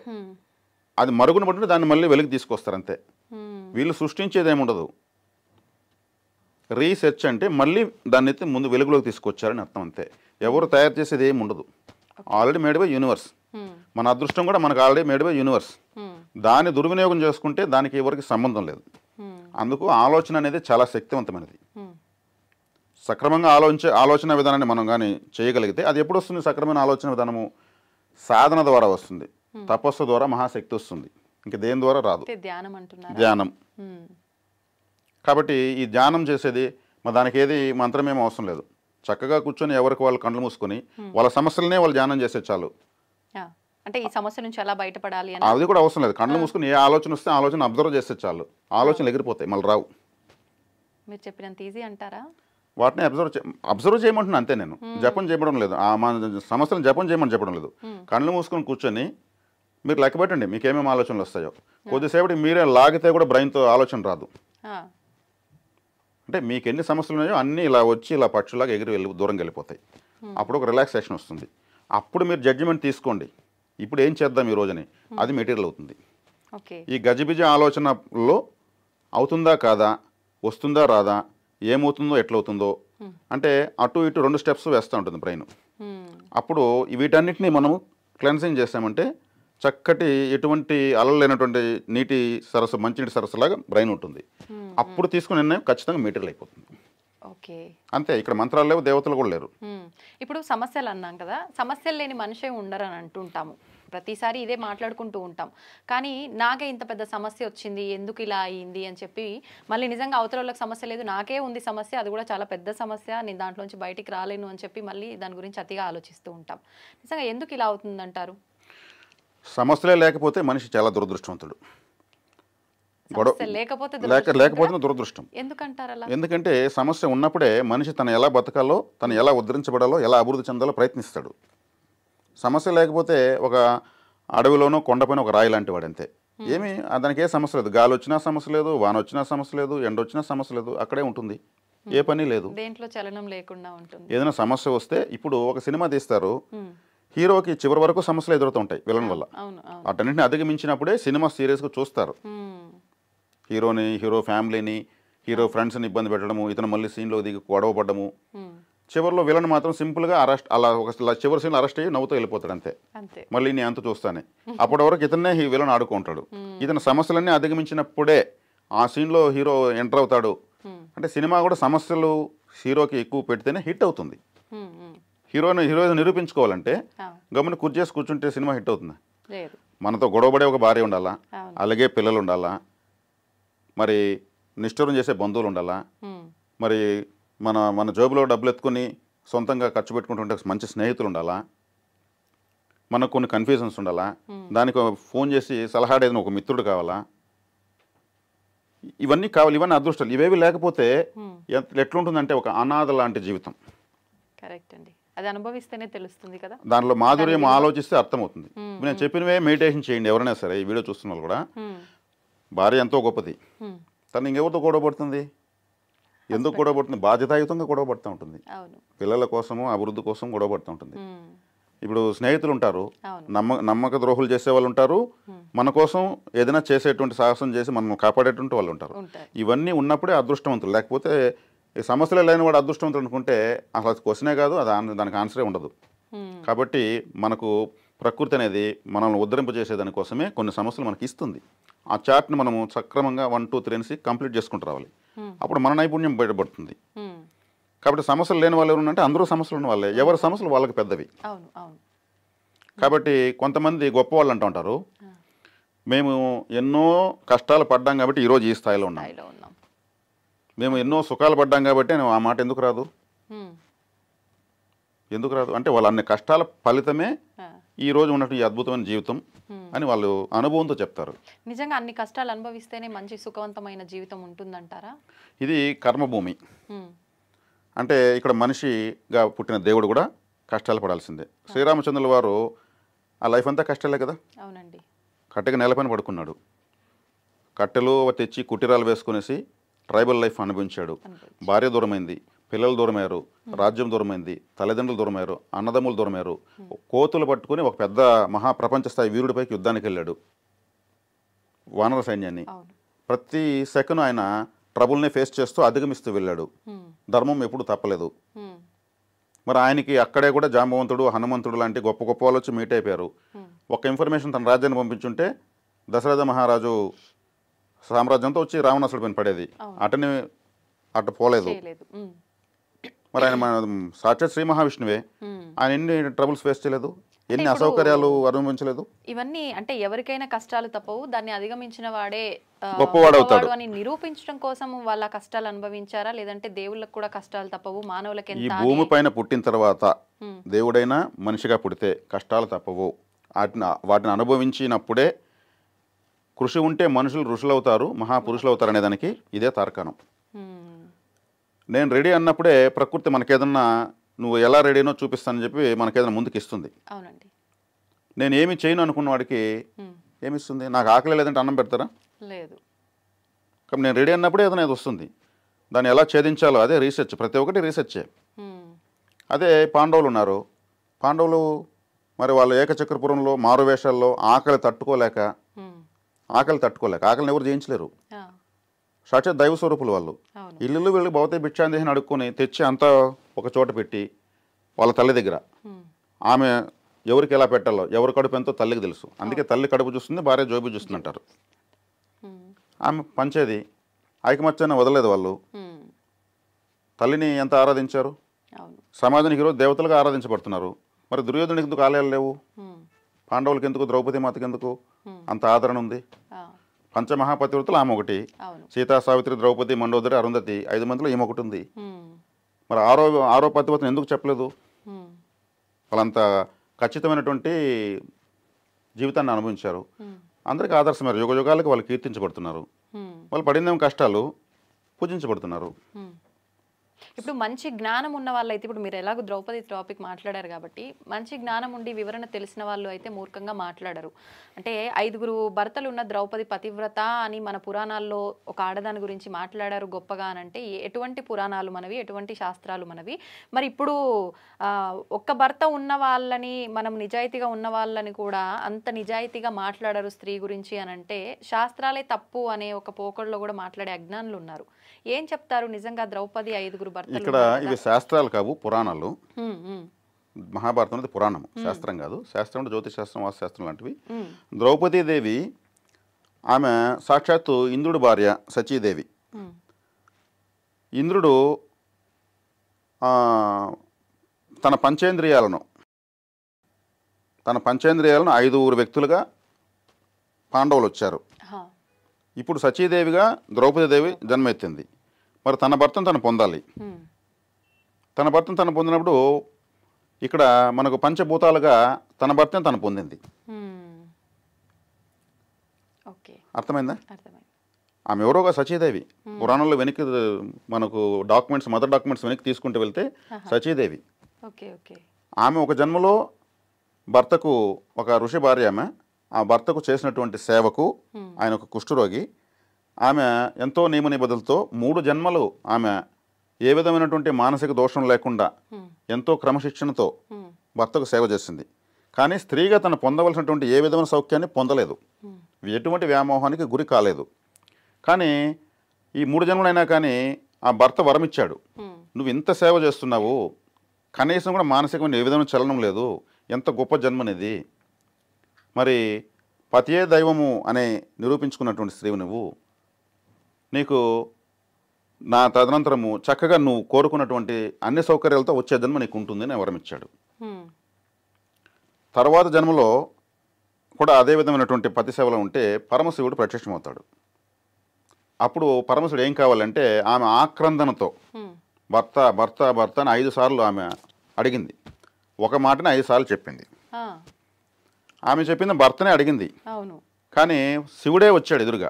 అది మరుగున పడితే దాన్ని మళ్ళీ వెలికి తీసుకొస్తారు అంతే. వీళ్ళు సృష్టించేది ఏముండదు. రీసెర్చ్ అంటే మళ్ళీ దాన్ని అయితే ముందు వెలుగులోకి తీసుకొచ్చారని అర్థం అంతే. ఎవరు తయారు చేసేది ఏమి ఉండదు, ఆల్రెడీ మేడ్ బై యూనివర్స్. మన అదృష్టం కూడా మనకు ఆల్రెడీ మేడ్ బై యూనివర్స్. దాన్ని దుర్వినియోగం చేసుకుంటే దానికి ఎవరికి సంబంధం లేదు. అందుకు ఆలోచన అనేది చాలా శక్తివంతమైనది. సక్రమంగా ఆలోచన విధానాన్ని మనం కానీ చేయగలిగితే అది ఎప్పుడు వస్తుంది? సక్రమైన ఆలోచన విధానము సాధన ద్వారా వస్తుంది, తపస్సు ద్వారా మహాశక్తి వస్తుంది, ఇంకా దేని ద్వారా రాదు. ధ్యానం. కాబట్టి ఈ ధ్యానం చేసేది దానికి ఏది మంత్రమేమో అవసరం లేదు. చక్కగా కూర్చొని ఎవరికి వాళ్ళు కళ్ళు మూసుకొని వాళ్ళ సమస్యలనే వాళ్ళు ధ్యానం చేసే చాలు. అంటే ఈ సమస్య నుంచి ఎలా బయటపడాలి అది కూడా అవసరం లేదు. కళ్ళు మూసుకొని ఏ ఆలోచన వస్తే ఆలోచన అబ్జర్వ్ చేస్తే చాలు, ఆలోచనలు ఎగిరిపోతాయి, మళ్ళీ రావు. మీరు చెప్పినంత ఈజీ అంటారా? వాటిని అబ్జర్వ్ చేయమంటున్నా అంతే. నేను జపం చేయడం లేదు, మన సమస్యలను జపం చేయమని చెప్పడం లేదు. కళ్ళు మూసుకొని కూర్చొని మీరు లెక్క పెట్టండి మీకు ఏమేమి ఆలోచనలు వస్తాయో. కొద్దిసేపటి మీరే లాగితే కూడా బ్రెయిన్తో ఆలోచన రాదు. అంటే మీకు ఎన్ని సమస్యలు ఉన్నాయో అన్నీ ఇలా వచ్చి ఇలా పక్షులాగా ఎగిరి దూరంగా వెళ్ళిపోతాయి. అప్పుడు ఒక రిలాక్సేషన్ వస్తుంది. అప్పుడు మీరు జడ్జిమెంట్ తీసుకోండి, ఇప్పుడు ఏం చేద్దాం ఈ రోజుని, అది మెటీరియల్ అవుతుంది. ఈ గజిబిజి ఆలోచనలో అవుతుందా కాదా, వస్తుందా రాదా, ఏమవుతుందో ఎట్లవుతుందో అంటే అటు ఇటు 2 స్టెప్స్ వేస్తూ ఉంటుంది బ్రెయిన్. అప్పుడు వీటన్నిటిని మనము క్లెన్సింగ్ చేసామంటే చక్కటి ఎటువంటి అలలు లేనటువంటి నీటి సరస్సు, మంచినీటి సరస్సులాగా బ్రెయిన్ ఉంటుంది. అప్పుడు తీసుకునే నిర్ణయం ఖచ్చితంగా మెటీరియల్ అయిపోతుంది. ఓకే, అంతే. ఇక్కడ మంత్రాలు లేవు, దేవతలు కూడా లేరు. ఇప్పుడు సమస్యలు అన్నాం కదా, సమస్యలు లేని మనిషే ఉండరని అంటుంటాము, ప్రతిసారి ఇదే మాట్లాడుకుంటూ ఉంటాం. కానీ నాకే ఇంత పెద్ద సమస్య వచ్చింది, ఎందుకు ఇలా అయ్యింది అని చెప్పి మళ్ళీ నిజంగా అవతల వాళ్ళకి సమస్య లేదు, నాకే ఉంది సమస్య, అది కూడా చాలా పెద్ద సమస్య, నేను దాంట్లోంచి బయటికి రాలేను అని చెప్పి మళ్ళీ దాని గురించి అతిగా ఆలోచిస్తూ ఉంటాం. నిజంగా ఎందుకు ఇలా అవుతుందంటారు? సమస్యలే లేకపోతే మనిషి చాలా దురదృష్టవంతుడు. లేకపోతే దురదృష్టం. ఎందుకంటారు అలా? ఎందుకంటే సమస్య ఉన్నప్పుడే మనిషి తను ఎలా బతకాలో, తను ఎలా ఉద్ధరించబడాలో, ఎలా అభివృద్ధి చెందాలో ప్రయత్నిస్తాడు. సమస్య లేకపోతే ఒక అడవిలోనో కొండపైన ఒక రాయి లాంటి వాడు అంతే. ఏమి దానికి ఏ సమస్య లేదు. గాలి వచ్చినా సమస్య లేదు, వాన వచ్చినా సమస్య లేదు, ఎండ వచ్చినా సమస్య లేదు, అక్కడే ఉంటుంది, ఏ పని లేదు, దేంట్లో చలనం లేకుండా ఉంటుంది. ఏదైనా సమస్య వస్తే ఇప్పుడు ఒక సినిమా తీస్తారు, హీరోకి చివరి వరకు సమస్యలు ఎదురుతూ ఉంటాయి విలన్ వల్ల. వాటన్నింటిని అధిగమించినప్పుడే సినిమా సీరియస్గా చూస్తారు. హీరో ఫ్యామిలీని, హీరో ఫ్రెండ్స్ని ఇబ్బంది పెట్టడము, ఇతను మళ్ళీ సీన్లో దిగి గొడవ పడ్డము, చివరిలో విలన్ మాత్రం సింపుల్గా అరెస్ట్, అలా ఒక చివరి సీన్లో అరెస్ట్ అయ్యి నవ్వుతూ వెళ్ళిపోతాడు అంతే. మళ్ళీ నేను అంత చూస్తానే. అప్పటి వరకు ఇతన్నే విలన్ ఆడుకుంటాడు. ఇతని సమస్యలన్నీ అధిగమించినప్పుడే ఆ సీన్లో హీరో ఎంటర్ అవుతాడు. అంటే సినిమా కూడా సమస్యలు హీరోకి ఎక్కువ పెడితేనే హిట్ అవుతుంది. హీరో నిరూపించుకోవాలంటే గమని కుర్చేసి కూర్చుంటే సినిమా హిట్ అవుతుంది. మనతో గొడవపడే ఒక భార్య ఉండాలా, అలాగే పిల్లలు ఉండాలా, మరి నిష్ఠూరం చేసే బంధువులు ఉండాలా, మరి మన జోబులో డబ్బులు ఎత్తుకుని సొంతంగా ఖర్చు పెట్టుకుంటుంటే మంచి స్నేహితులు ఉండాలా, మనకు కొన్ని కన్ఫ్యూజన్స్ ఉండాలా, దానికి ఫోన్ చేసి సలహా అడిగిన ఒక మిత్రుడు కావాలా, ఇవన్నీ కావాలి. ఇవన్నీ అదృష్టాలు. ఇవేవి లేకపోతే ఎట్లుంటుందంటే ఒక అనాథ లాంటి జీవితం. కరెక్ట్ అండి, అది అనుభవిస్తేనే తెలుస్తుంది కదా. దానిలో మాధుర్యం ఆలోచిస్తే అర్థమవుతుంది. నేను చెప్పినవే మెడిటేషన్ చేయండి ఎవరైనా సరే. ఈ వీడియో చూస్తున్న వాళ్ళు కూడా, భార్య ఎంతో గొప్పది, తను ఇంకెవరితో గొడవపడుతుంది? ఎందుకు గొడవపడుతుంది? బాధ్యతాయుతంగా గొడవపడుతూ ఉంటుంది. పిల్లల కోసము, అభివృద్ధి కోసం గొడవపడుతూ ఉంటుంది. ఇప్పుడు స్నేహితులు ఉంటారు, నమ్మక ద్రోహులు చేసే వాళ్ళు ఉంటారు, మన కోసం ఏదైనా చేసేటువంటి సాహసం చేసి మనం కాపాడేటువంటి వాళ్ళు ఉంటారు. ఇవన్నీ ఉన్నప్పుడే అదృష్టవంతులు. లేకపోతే ఈ సమస్యలు లేని వాడు అదృష్టవంతులు అనుకుంటే అసలు క్వశ్చనే కాదు, దానికి ఆన్సరే ఉండదు. కాబట్టి మనకు ప్రకృతి అనేది మనల్ని ఉద్ధరింపజేసేదానికోసమే కొన్ని సమస్యలు మనకి ఇస్తుంది. ఆ చార్ట్ని మనము సక్రమంగా 1, 2, 3 అనేసి కంప్లీట్ చేసుకుంటూ రావాలి. అప్పుడు మన నైపుణ్యం బయటపడుతుంది. కాబట్టి సమస్యలు లేని వాళ్ళు ఎవరు అంటే అందరూ సమస్యలు ఉన్న వాళ్ళే, ఎవరి సమస్యలు వాళ్ళకి పెద్దవి. కాబట్టి కొంతమంది గొప్ప వాళ్ళు అంటూ ఉంటారు, మేము ఎన్నో కష్టాలు పడ్డాం కాబట్టి ఈరోజు ఈ స్థాయిలో ఉన్నాం, మేము ఎన్నో సుఖాలు పడ్డాం కాబట్టి ఆ మాట ఎందుకు రాదు అంటే వాళ్ళు అన్ని కష్టాల ఫలితమే ఈ రోజు ఉన్నట్టు ఈ అద్భుతమైన జీవితం అని వాళ్ళు అనుభవంతో చెప్తారు. నిజంగా అన్ని కష్టాలు అనుభవిస్తేనే మంచి సుఖవంతమైన జీవితం ఉంటుందంటారా? ఇది కర్మభూమి. అంటే ఇక్కడ మనిషిగా పుట్టిన దేవుడు కూడా కష్టాలు పడాల్సిందే. శ్రీరామచంద్రుల వారు ఆ లైఫ్ అంతా కష్టాలే కదా. అవునండి. కట్టెగా నేలపైన పడుకున్నాడు, కట్టెలు తెచ్చి కుటీరాలు వేసుకునేసి ట్రైబల్ లైఫ్ అనుభవించాడు. భార్య దూరమైంది, పిల్లలు దూరమయ్యారు, రాజ్యం దూరమైంది, తల్లిదండ్రులు దూరమయ్యారు, అన్నదమ్ములు దూరమయ్యారు. కోతులు పట్టుకుని ఒక పెద్ద మహాప్రపంచ స్థాయి వీరుడిపైకి యుద్ధానికి వెళ్ళాడు, వానర సైన్యాన్ని. ప్రతి సెకండ్ ఆయన ట్రబుల్ని ఫేస్ చేస్తూ అధిగమిస్తూ వెళ్ళాడు. ధర్మం ఎప్పుడు తప్పలేదు. మరి ఆయనకి అక్కడే కూడా జాంబవంతుడు, హనుమంతుడు లాంటి గొప్ప గొప్ప వాళ్ళు వచ్చి మీట్ అయిపోయారు. ఒక ఇన్ఫర్మేషన్ తన రాజ్యాన్ని పంపించుంటే దశరథ మహారాజు సామ్రాజ్యంతో వచ్చి రావణాసుడి పైన పడేది. అటు పోలేదు. మరి ఆయన మన సాక్షాత్ శ్రీ మహావిష్ణువే, ఆయన ఎన్ని ట్రబుల్స్ ఫేస్ చేయలేదు, ఎన్ని అసౌకర్యాలు అనుభవించలేదు. ఇవన్నీ అంటే ఎవరికైనా కష్టాలు తప్పవు, దాన్ని అధిగమించిన వాడే గొప్పవాడవుతాడు అని నిరూపించడం కోసం వాళ్ళ కష్టాలు అనుభవించారా, లేదంటే దేవుళ్ళకి కూడా కష్టాలు తప్పవు, మానవులకి ఈ భూమి పైన పుట్టిన తర్వాత దేవుడైనా మనిషిగా పుడితే కష్టాలు తప్పవు, వాటిని అనుభవించినప్పుడే కృషి ఉంటే మనుషులు ఋషులు అవుతారు, మహాపురుషులు అవుతారు అనే దానికి ఇదే తార్కాణం. నేను రెడీ అన్నప్పుడే ప్రకృతి మనకేదన్నా నువ్వు ఎలా రెడీనో చూపిస్తానని చెప్పి మనకేదైనా ముందుకు ఇస్తుంది. నేను ఏమి చేయను అనుకున్న వాడికి ఏమిస్తుంది? నాకు ఆకలి లేదంటే అన్నం పెడతారా? లేదు. కాబట్టి నేను రెడీ అన్నప్పుడే ఏదైనా ఇది వస్తుంది. దాన్ని ఎలా ఛేదించాలో అదే రీసెర్చ్, ప్రతి ఒక్కటి రీసెర్చే. అదే పాండవులు ఉన్నారు. పాండవులు మరి వాళ్ళు ఏకచక్రపురంలో మారువేషాల్లో ఆకలిని ఎవరు జయించలేరు. సాక్షాత్ దైవ స్వరూపులు వాళ్ళు. అవును. ఇల్లు వీళ్ళకి భౌతిక భిక్షాందేహిని అడుక్కొని తెచ్చి అంతా ఒక చోట పెట్టి వాళ్ళ తల్లి దగ్గర ఆమె ఎవరికి ఎలా పెట్టాలో ఎవరి కడుపు ఎంతో తల్లికి తెలుసు. అందుకే తల్లి కడుపు చూస్తుంది, భార్య జోబు చూస్తుంది అంటారు. ఆమె పంచేది ఐకమత్యాన్ని వదలలేదు వాళ్ళు. తల్లిని ఎంత ఆరాధించారు. సమాజానికి ఈరోజు దేవతలుగా ఆరాధించబడుతున్నారు. మరి దుర్యోధనుడికి ఎందుకు ఆలయాలు లేవు? పాండవులకి ఎందుకు, ద్రౌపది మాతకి ఎందుకు అంత ఆదరణ ఉంది? పంచమహాపతివ్రతలు ఆమె ఒకటి, సీతా, సావిత్రి, ద్రౌపది, మండోదరి, అరుంధతి 5 మందిలో ఈమె ఒకటి ఉంది. మరి ఆరో పతివ్రతను ఎందుకు చెప్పలేదు? వాళ్ళంత ఖచ్చితమైనటువంటి జీవితాన్ని అనుభవించారు. అందరికీ ఆదర్శమయ్యారు. యుగ యుగాలకు వాళ్ళు కీర్తించబడుతున్నారు. వాళ్ళు పడిందేమో కష్టాలు, పూజించబడుతున్నారు. ఇప్పుడు మంచి జ్ఞానం ఉన్న వాళ్ళైతే, ఇప్పుడు మీరు ఎలాగో ద్రౌపది టాపిక్ మాట్లాడారు కాబట్టి, మంచి జ్ఞానం ఉండి వివరణ తెలిసిన వాళ్ళు అయితే మూర్ఖంగా మాట్లాడరు. అంటే 5 భర్తలు ఉన్న ద్రౌపది పతివ్రత అని మన పురాణాల్లో ఒక ఆడదాని గురించి మాట్లాడారు గొప్పగా అని అంటే ఎటువంటి పురాణాలు మనవి, ఎటువంటి శాస్త్రాలు మనవి? మరి ఇప్పుడు ఒక్క భర్త ఉన్న వాళ్ళని, మనం నిజాయితీగా ఉన్న వాళ్ళని కూడా అంత నిజాయితీగా మాట్లాడరు స్త్రీ గురించి అని అంటే శాస్త్రాలే తప్పు అనే ఒక పోకడలో కూడా మాట్లాడే అజ్ఞానులు ఉన్నారు. ఏం చెప్తారు? నిజంగా ద్రౌపది 5 భర్తలు ఇక్కడ ఇవి శాస్త్రాలు కావు, పురాణాలు. మహాభారతం అనేది పురాణం, శాస్త్రం కాదు. శాస్త్రం అంటే జ్యోతిష్ శాస్త్రం, వాస్తుశాస్త్రం లాంటివి. ద్రౌపదీదేవి ఆమె సాక్షాత్తు ఇంద్రుడి భార్య సచీదేవి. ఇంద్రుడు తన పంచేంద్రియాలను 5 వ్యక్తులుగా పాండవులు వచ్చారు. ఇప్పుడు సచీదేవిగా ద్రౌపదీదేవి జన్మెత్తింది. మరి తన భర్తను తను పొందాలి. తన భర్తను తను పొందినప్పుడు ఇక్కడ మనకు పంచభూతాలుగా తన భర్తను తను పొందింది. అర్థమైందా? ఆమె ఎవరోగా సచీదేవి. పురాణంలో వెనక్కి మనకు మదర్ డాక్యుమెంట్స్ వెనక్కి తీసుకుంటూ వెళ్తే సచీదేవి. ఆమె ఒక జన్మలో భర్తకు, ఒక ఋషి భార్య ఆమె, ఆ భర్తకు చేసినటువంటి సేవకు, ఆయన ఒక కుష్ఠరోగి, ఆమె ఎంతో నియమ నిబద్ధలతో 3 జన్మలు ఆమె ఏ విధమైనటువంటి మానసిక దోషం లేకుండా ఎంతో క్రమశిక్షణతో భర్తకు సేవ చేసింది. కానీ స్త్రీగా తను పొందవలసినటువంటి ఏ విధమైన సౌఖ్యాన్ని పొందలేదు, ఎటువంటి వ్యామోహానికి గురి కాలేదు. కానీ ఈ 3 జన్మలైనా కానీ ఆ భర్త వరమిచ్చాడు, నువ్వు ఇంత సేవ చేస్తున్నావు, కనీసం కూడా మానసికమైన ఏ విధమైన చలనం లేదు, ఎంత గొప్ప జన్మనిది, మరి పతియే దైవము అనే నిరూపించుకున్నటువంటి స్త్రీవు నువ్వు, నీకు నా తదనంతరము చక్కగా నువ్వు కోరుకున్నటువంటి అన్ని సౌకర్యాలతో వచ్చే జన్మ నీకు ఉంటుంది అని వరమిచ్చాడు. తర్వాత జన్మలో కూడా అదే విధమైనటువంటి పతి సేవలో ఉంటే పరమశివుడు ప్రత్యక్షమవుతాడు. అప్పుడు పరమశివుడు ఏం కావాలంటే ఆమె ఆక్రందనతో భర్త భర్త భర్త అని 5 సార్లు ఆమె అడిగింది. ఒక మాటని 5 సార్లు చెప్పింది. ఆమె చెప్పింది భర్తనే అడిగింది, కానీ శివుడే వచ్చాడు ఎదురుగా.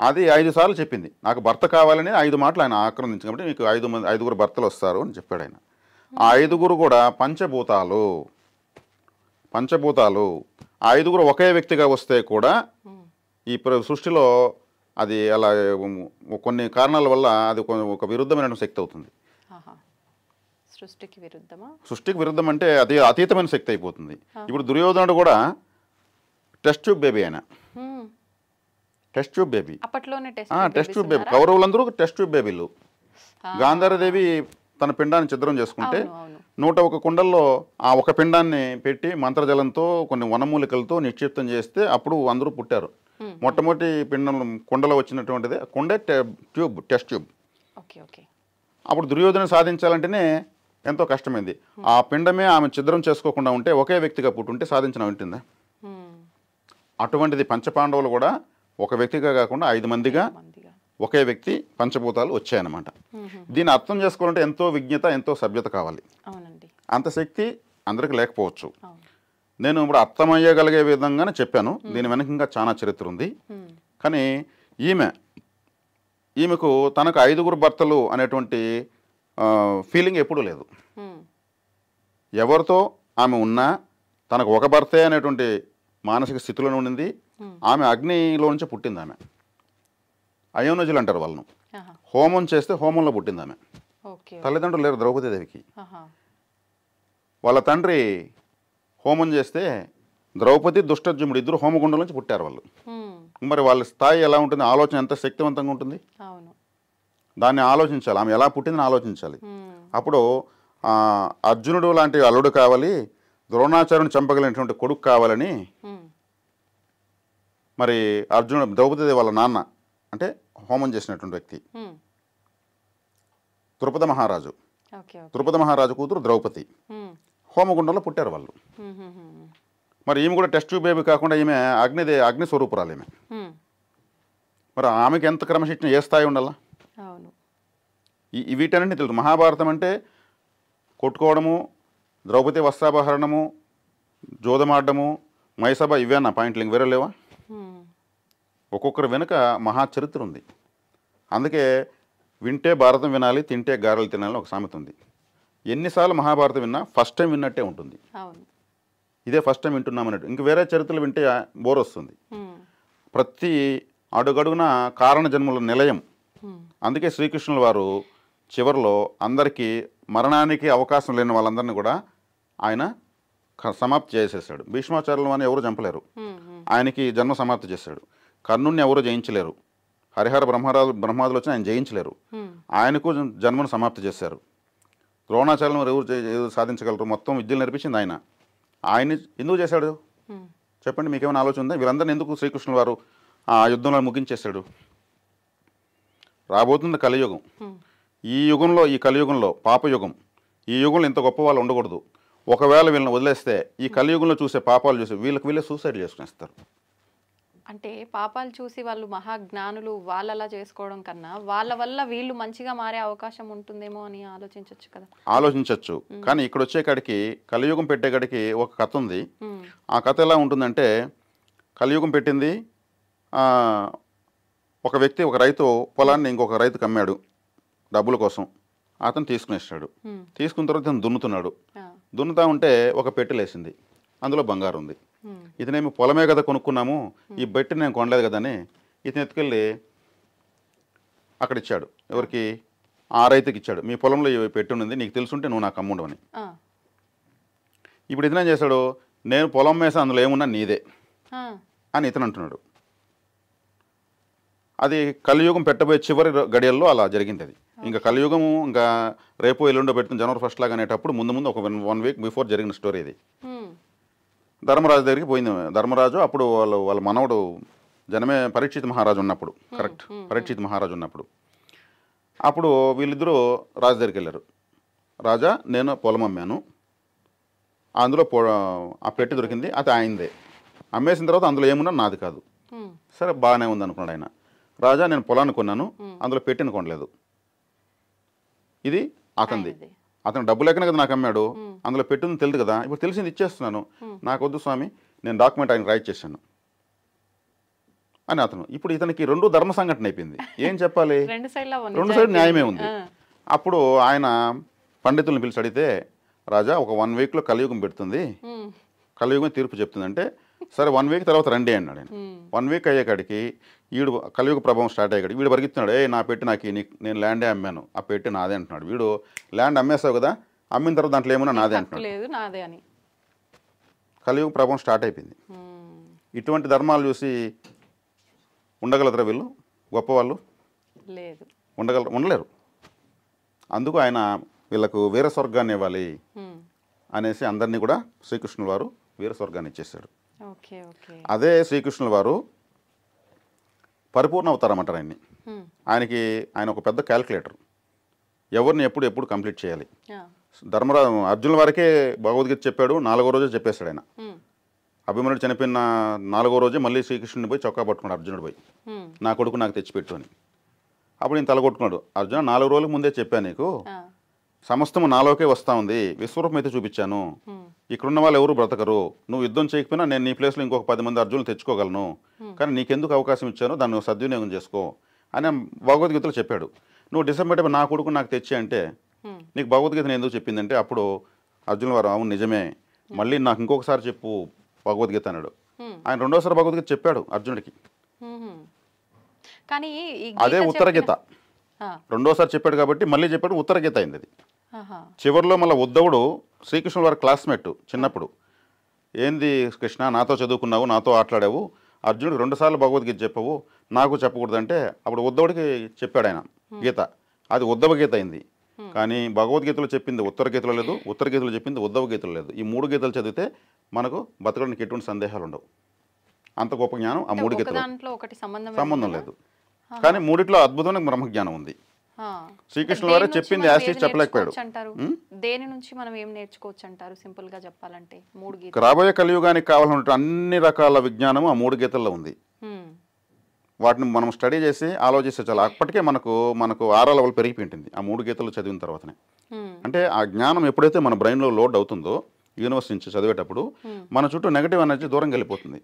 అది 5 సార్లు చెప్పింది, నాకు భర్త కావాలని 5 మాటలు ఆయన ఆక్రందించి, కాబట్టి మీకు 5 భర్తలు వస్తారు అని చెప్పాడు ఆయన. ఆ 5 కూడా పంచభూతాలు. ఆ 5 ఒకే వ్యక్తిగా వస్తే కూడా ఈ సృష్టిలో అది అలా కొన్ని కారణాల వల్ల అది ఒక విరుద్ధమైన శక్తి అవుతుంది. సృష్టికి విరుద్ధం అంటే అది అతీతమైన శక్తి అయిపోతుంది. ఇప్పుడు దుర్యోధనుడు కూడా టెస్ట్ ట్యూబ్ బేబీ ఆయన. Test tube baby, test tube baby. కౌరవులందరూ టెస్ట్ ట్యూబ్ బేబీలు. గాంధారదేవి తన పిండాన్ని ఛిద్రం చేసుకుంటే 101 కుండల్లో ఆ ఒక పిండాన్ని పెట్టి మంత్రజలంతో కొన్ని వనమూలికలతో నిక్షిప్తం చేస్తే అప్పుడు అందరూ పుట్టారు. మొట్టమొదటి పిండం కుండలో వచ్చినటువంటిది కుండే ట్యూబ్, టెస్ట్ ట్యూబ్. అప్పుడు దుర్యోధన సాధించాలంటేనే ఎంతో కష్టమైంది. ఆ పిండమే ఆమె ఛిద్రం చేసుకోకుండా ఉంటే, ఒకే వ్యక్తిగా పుట్టుంటే సాధించిన ఉంటుందా? అటువంటిది పంచపాండవులు కూడా ఒక వ్యక్తిగా కాకుండా 5 మందిగా ఒకే వ్యక్తి పంచభూతాలు వచ్చాయన్నమాట. దీన్ని అర్థం చేసుకోవాలంటే ఎంతో విజ్ఞత, ఎంతో సభ్యత కావాలి. అంత శక్తి అందరికి లేకపోవచ్చు. నేను ఇప్పుడు అర్థమయ్యగలిగే విధంగానే చెప్పాను. దీని వెనక ఇంకా చాలా చరిత్ర ఉంది. కానీ ఈమెకు తనకు 5 భర్తలు అనేటువంటి ఫీలింగ్ ఎప్పుడూ లేదు. ఎవరితో ఆమె ఉన్నా తనకు ఒక భర్తే అనేటువంటి మానసిక స్థితిలో ఉండింది. ఆమె అగ్నిలో నుంచి పుట్టింది. ఆమె అయోనజులు అంటారు వాళ్ళను. హోమం చేస్తే హోమంలో పుట్టింది ఆమె. తల్లిదండ్రులు లేరు ద్రౌపదీదేవికి. వాళ్ళ తండ్రి హోమం చేస్తే ద్రౌపది, దుష్టజుమ్ముడు 2 హోమగుండం నుంచి పుట్టారు వాళ్ళు. మరి వాళ్ళ స్థాయి ఎలా ఉంటుంది, ఆలోచన ఎంత శక్తివంతంగా ఉంటుంది, అవును. దాన్ని ఆలోచించాలి. ఆమె ఎలా పుట్టిందని ఆలోచించాలి. అప్పుడు అర్జునుడు లాంటి అల్లుడు కావాలి, ద్రోణాచార్యుని చంపగలిగినటువంటి కొడుకు కావాలని మరి అర్జునుడు ద్రౌపది వాళ్ళ నాన్న అంటే హోమం చేసినటువంటి వ్యక్తి ద్రుపద మహారాజు. ద్రుపద మహారాజు కూతురు ద్రౌపది హోమగుండంలో పుట్టారు వాళ్ళు. మరి ఈమె కూడా టెస్ట్ బేబీ కాకుండా ఈమె అగ్ని స్వరూపురాలు ఈమె. మరి ఆమెకి ఎంత క్రమశిక్షణ, ఏ స్థాయి ఉండాలా? వీటన్నింటినీ తెలుసు. మహాభారతం అంటే కొట్టుకోవడము, ద్రౌపది వస్త్రాపహరణము, జోదమాడము, మైసభ, ఇవే నా పాయింట్లు, ఇంక వేరే లేవా? ఒక్కొక్కరి వెనుక మహాచరిత్ర ఉంది. అందుకే వింటే భారతం వినాలి, తింటే గారెలు తినాలని ఒక సామెత ఉంది. ఎన్నిసార్లు మహాభారతం విన్నా ఫస్ట్ టైం విన్నట్టే ఉంటుంది. ఇదే ఫస్ట్ టైం వింటున్నామన్నట్టు. ఇంక వేరే చరిత్రలు వింటే బోర్ వస్తుంది. ప్రతి అడుగడుగున కారణ జన్మల నిలయం. అందుకే శ్రీకృష్ణుల వారు చివరిలో అందరికీ మరణానికి అవకాశం లేని వాళ్ళందరినీ కూడా ఆయన సమాప్తి చేసేసాడు. భీష్మాచార్యులు అని ఎవరు చంపలేరు, ఆయనకి జన్మ సమాప్తి చేశాడు. కర్ణుణ్ణి ఎవరు జయించలేరు, హరిహర బ్రహ్మాదులు వచ్చి ఆయన జయించలేరు, ఆయనకు జన్మను సమాప్తి చేశారు. ద్రోణాచార్యులు ఎవరు సాధించగలరు? మొత్తం విద్యలు నేర్పించింది ఆయన. ఆయన్ని ఎందుకు చేశాడు చెప్పండి, మీకేమైనా ఆలోచన ఉందా? వీళ్ళందరినీ ఎందుకు శ్రీకృష్ణుల వారు ఆ యుద్ధంలో ముగించేశాడు? రాబోతుంది కలియుగం. ఈ యుగంలో, ఈ కలియుగంలో పాపయుగం, ఈ యుగంలో ఇంత గొప్ప వాళ్ళు ఉండకూడదు. ఒకవేళ వీళ్ళని వదిలేస్తే ఈ కలియుగంలో చూసే పాపాలు చూసి వీళ్ళే సూసైడ్ చేసుకునేస్తారు. అంటే పాపాలు చూసి వాళ్ళు మహాజ్ఞానులు వాళ్ళలా చేసుకోవడం కన్నా వాళ్ళ వల్ల వీళ్ళు మంచిగా మారే అవకాశం ఉంటుందేమో అని ఆలోచించవచ్చు కదా. ఆలోచించవచ్చు. కానీ ఇక్కడ వచ్చే కాడికి, కలియుగం పెట్టే కాడికి ఒక కథ ఉంది. ఆ కథ ఎలా ఉంటుందంటే, కలియుగం పెట్టింది ఒక వ్యక్తి, ఒక రైతు పొలాన్ని ఇంకొక రైతుకు అమ్మాడు డబ్బుల కోసం. అతను తీసుకునేసాడు. తీసుకున్న తర్వాత ఇతను దున్నుతున్నాడు. దున్నుతా ఉంటే ఒక పెట్టెలేసింది, అందులో బంగారం ఉంది. ఇతనేమి పొలమే కదా కొనుక్కున్నాము, ఈ బెట్టి నేను కొనలేదు కదా అని ఇతను ఎత్తుకెళ్ళి అక్కడ ఇచ్చాడు. ఎవరికి? ఆ రైతుకి ఇచ్చాడు. మీ పొలంలో పెట్టి ఉంది, నీకు తెలుసుంటే నువ్వు నాకు అమ్ముడు అని. ఇప్పుడు ఇతనేం చేశాడు, నేను పొలం వేసా, అందులో ఏమున్నా నీదే అని ఇతను అంటున్నాడు. అది కలియుగం పెట్టబోయే చివరి గడియల్లో అలా జరిగింది. అది ఇంకా కలియుగము ఇంకా రేపు ఎల్లుండో పెడుతుంది జనవరి 1 లాగా అనేటప్పుడు ముందు ఒక 1 వీక్ బిఫోర్ జరిగిన స్టోరీ ఇది. ధర్మరాజు దగ్గరికి పోయింది. ధర్మరాజు అప్పుడు వాళ్ళ మనవడు జనమే పరీక్షిత్ మహారాజు ఉన్నప్పుడు, కరెక్ట్, పరీక్షిత్ మహారాజు ఉన్నప్పుడు. అప్పుడు వీళ్ళిద్దరూ రాజు దగ్గరికి వెళ్ళారు. రాజా, నేను పొలం అమ్మాను, అందులో ఆ పెట్టి దొరికింది, అది ఆయనదే. అమ్మేసిన తర్వాత అందులో ఏమున్నా నాది కాదు. సరే, బాగానే ఉంది అనుకున్నాడు ఆయన. రాజా, నేను పొలాన్ని కొన్నాను, అందులో పెట్టిన కొనలేదు, ఇది అతనిది. అతను డబ్బు లేకనే కదా నాకు అమ్మాడు, అందులో పెట్టింది తెలియదు కదా, ఇప్పుడు తెలిసింది ఇచ్చేస్తున్నాను, నాకు వద్దు స్వామి, నేను డాక్యుమెంట్ ఆయనకి రైట్ చేశాను అని అతను. ఇప్పుడు ఇతనికి 2 ధర్మ సంఘటన అయిపోయింది. ఏం చెప్పాలి? 2 సైడ్ న్యాయమే ఉంది. అప్పుడు ఆయన పండితులను పిలిచి అడిగితే, రాజా, ఒక 1 వీక్లో కలియుగం పెడుతుంది, కలియుగం తీర్పు చెప్తుందంటే, సరే 1 వీక్ తర్వాత రండి అన్నాడు ఆయన. 1 వీక్ అయ్యేకాడికి వీడు కలియుగ ప్రభావం స్టార్ట్ అయ్యాడు. వీడు పరిగెత్తున్నాడు, నా పెట్టి నాకు, నేను ల్యాండే అమ్మాను, ఆ పెట్టి నాదే అంటున్నాడు. వీడు ల్యాండ్ అమ్మేసావు కదా, అమ్మిన తర్వాత దాంట్లో ఏమన్నా నాదే అంటున్నాడు. కలియుగ ప్రభావం స్టార్ట్ అయిపోయింది. ఇటువంటి ధర్మాలు చూసి ఉండగలరా వీళ్ళు? గొప్పవాళ్ళు ఉండలేరు. అందుకు ఆయన వీళ్ళకు వీర స్వర్గాన్ని ఇవ్వాలి అనేసి అందరినీ కూడా శ్రీకృష్ణుల వారు వీర స్వర్గాన్ని ఇచ్చేసాడు. అదే శ్రీకృష్ణుల వారు పరిపూర్ణ అవతారం అంటారు ఆయన్ని. ఆయన ఒక పెద్ద క్యాల్కులేటర్, ఎవరిని ఎప్పుడు కంప్లీట్ చేయాలి. అర్జునుల వారికే భగవద్గీత చెప్పాడు, 4వ రోజే చెప్పేశాడు ఆయన. అభిమన్యుడు చనిపోయిన 4వ రోజే మళ్ళీ శ్రీకృష్ణుని పోయి చొక్కా పట్టుకున్నాడు అర్జునుడు పోయి, నా కొడుకు నాకు తెచ్చిపెట్టు అని. అప్పుడు నేను తలగొట్టుకున్నాడు, అర్జున 4 రోజులకు ముందే చెప్పాను నీకు, సమస్తము నాలోకే వస్తూ ఉంది, విశ్వరూపం అయితే చూపించాను, ఇక్కడున్న వాళ్ళు ఎవరు బ్రతకరు, నువ్వు యుద్ధం చేయకపోయినా నేను నీ ప్లేస్లో ఇంకొక 10 మంది అర్జునులు తెచ్చుకోగలను, కానీ నీకెందుకు అవకాశం ఇచ్చానో దాన్ని సద్వినియోగం చేసుకో అని భగవద్గీతలో చెప్పాడు. నువ్వు డిసెంబర్ నా కొడుకు నాకు తెచ్చి అంటే నీకు భగవద్గీత నేను ఎందుకు చెప్పిందంటే, అప్పుడు అర్జునుల వారు, అవును నిజమే, మళ్ళీ నాకు ఇంకొకసారి చెప్పు భగవద్గీత అన్నాడు. ఆయన 2వసారి భగవద్గీత చెప్పాడు అర్జునుడికి. కానీ అదే ఉత్తర గీత 2వసారి చెప్పాడు కాబట్టి మళ్ళీ చెప్పాడు, ఉత్తర గీత అయింది అది. చివరిలో మళ్ళీ ఉద్ధవుడు శ్రీకృష్ణుల వారి క్లాస్మేట్ చిన్నప్పుడు, ఏంది కృష్ణ నాతో చదువుకున్నావు, నాతో ఆటలాడావు, అర్జునుడికి 2 సార్లు భగవద్గీత చెప్పవు, నాకు చెప్పకూడదంటే అప్పుడు ఉద్ధవుడికి చెప్పాడు ఆయన గీత, అది ఉద్ధవ గీత అయింది. కానీ భగవద్గీతలో చెప్పింది ఉత్తర గీతలో లేదు, ఉత్తర గీతలో చెప్పింది ఉద్ధవ గీతలో లేదు. ఈ 3 గీతలు చదివితే మనకు బతకడానికి ఎటువంటి సందేహాలు ఉండవు. అంత గొప్ప జ్ఞానం ఆ 3 గీతలు, సంబంధం లేదు. కానీ మూడిట్లో అద్భుతమైన బ్రహ్మజ్ఞానం ఉంది. శ్రీకృష్ణుల వారే చెప్పింది యాసిడ్ చెప్పలేకపోయాడు. దేని నుంచి మనం ఏం నేర్చుకోవచ్చు అంటారు సింపుల్ గా చెప్పాలంటే? 3 గీతలు. రాబోయే కలియుగానికి కావాల్సిన అన్ని రకాల విజ్ఞానం ఆ 3 గీతల్లో ఉంది. వాటిని మనం స్టడీ చేసి ఆలోచిస్తే చాలా అప్పటికే మనకు 6 లెవెల్ పెరిగిపోయి ఉంటుంది ఆ 3 గీతలు చదివిన తర్వాతనే. అంటే ఆ జ్ఞానం ఎప్పుడైతే మన బ్రెయిన్లో లోడ్ అవుతుందో యూనివర్సిటీ నుంచి చదివేటప్పుడు మన చుట్టూ నెగటివ్ ఎనర్జీ దూరం వెళ్ళిపోతుంది.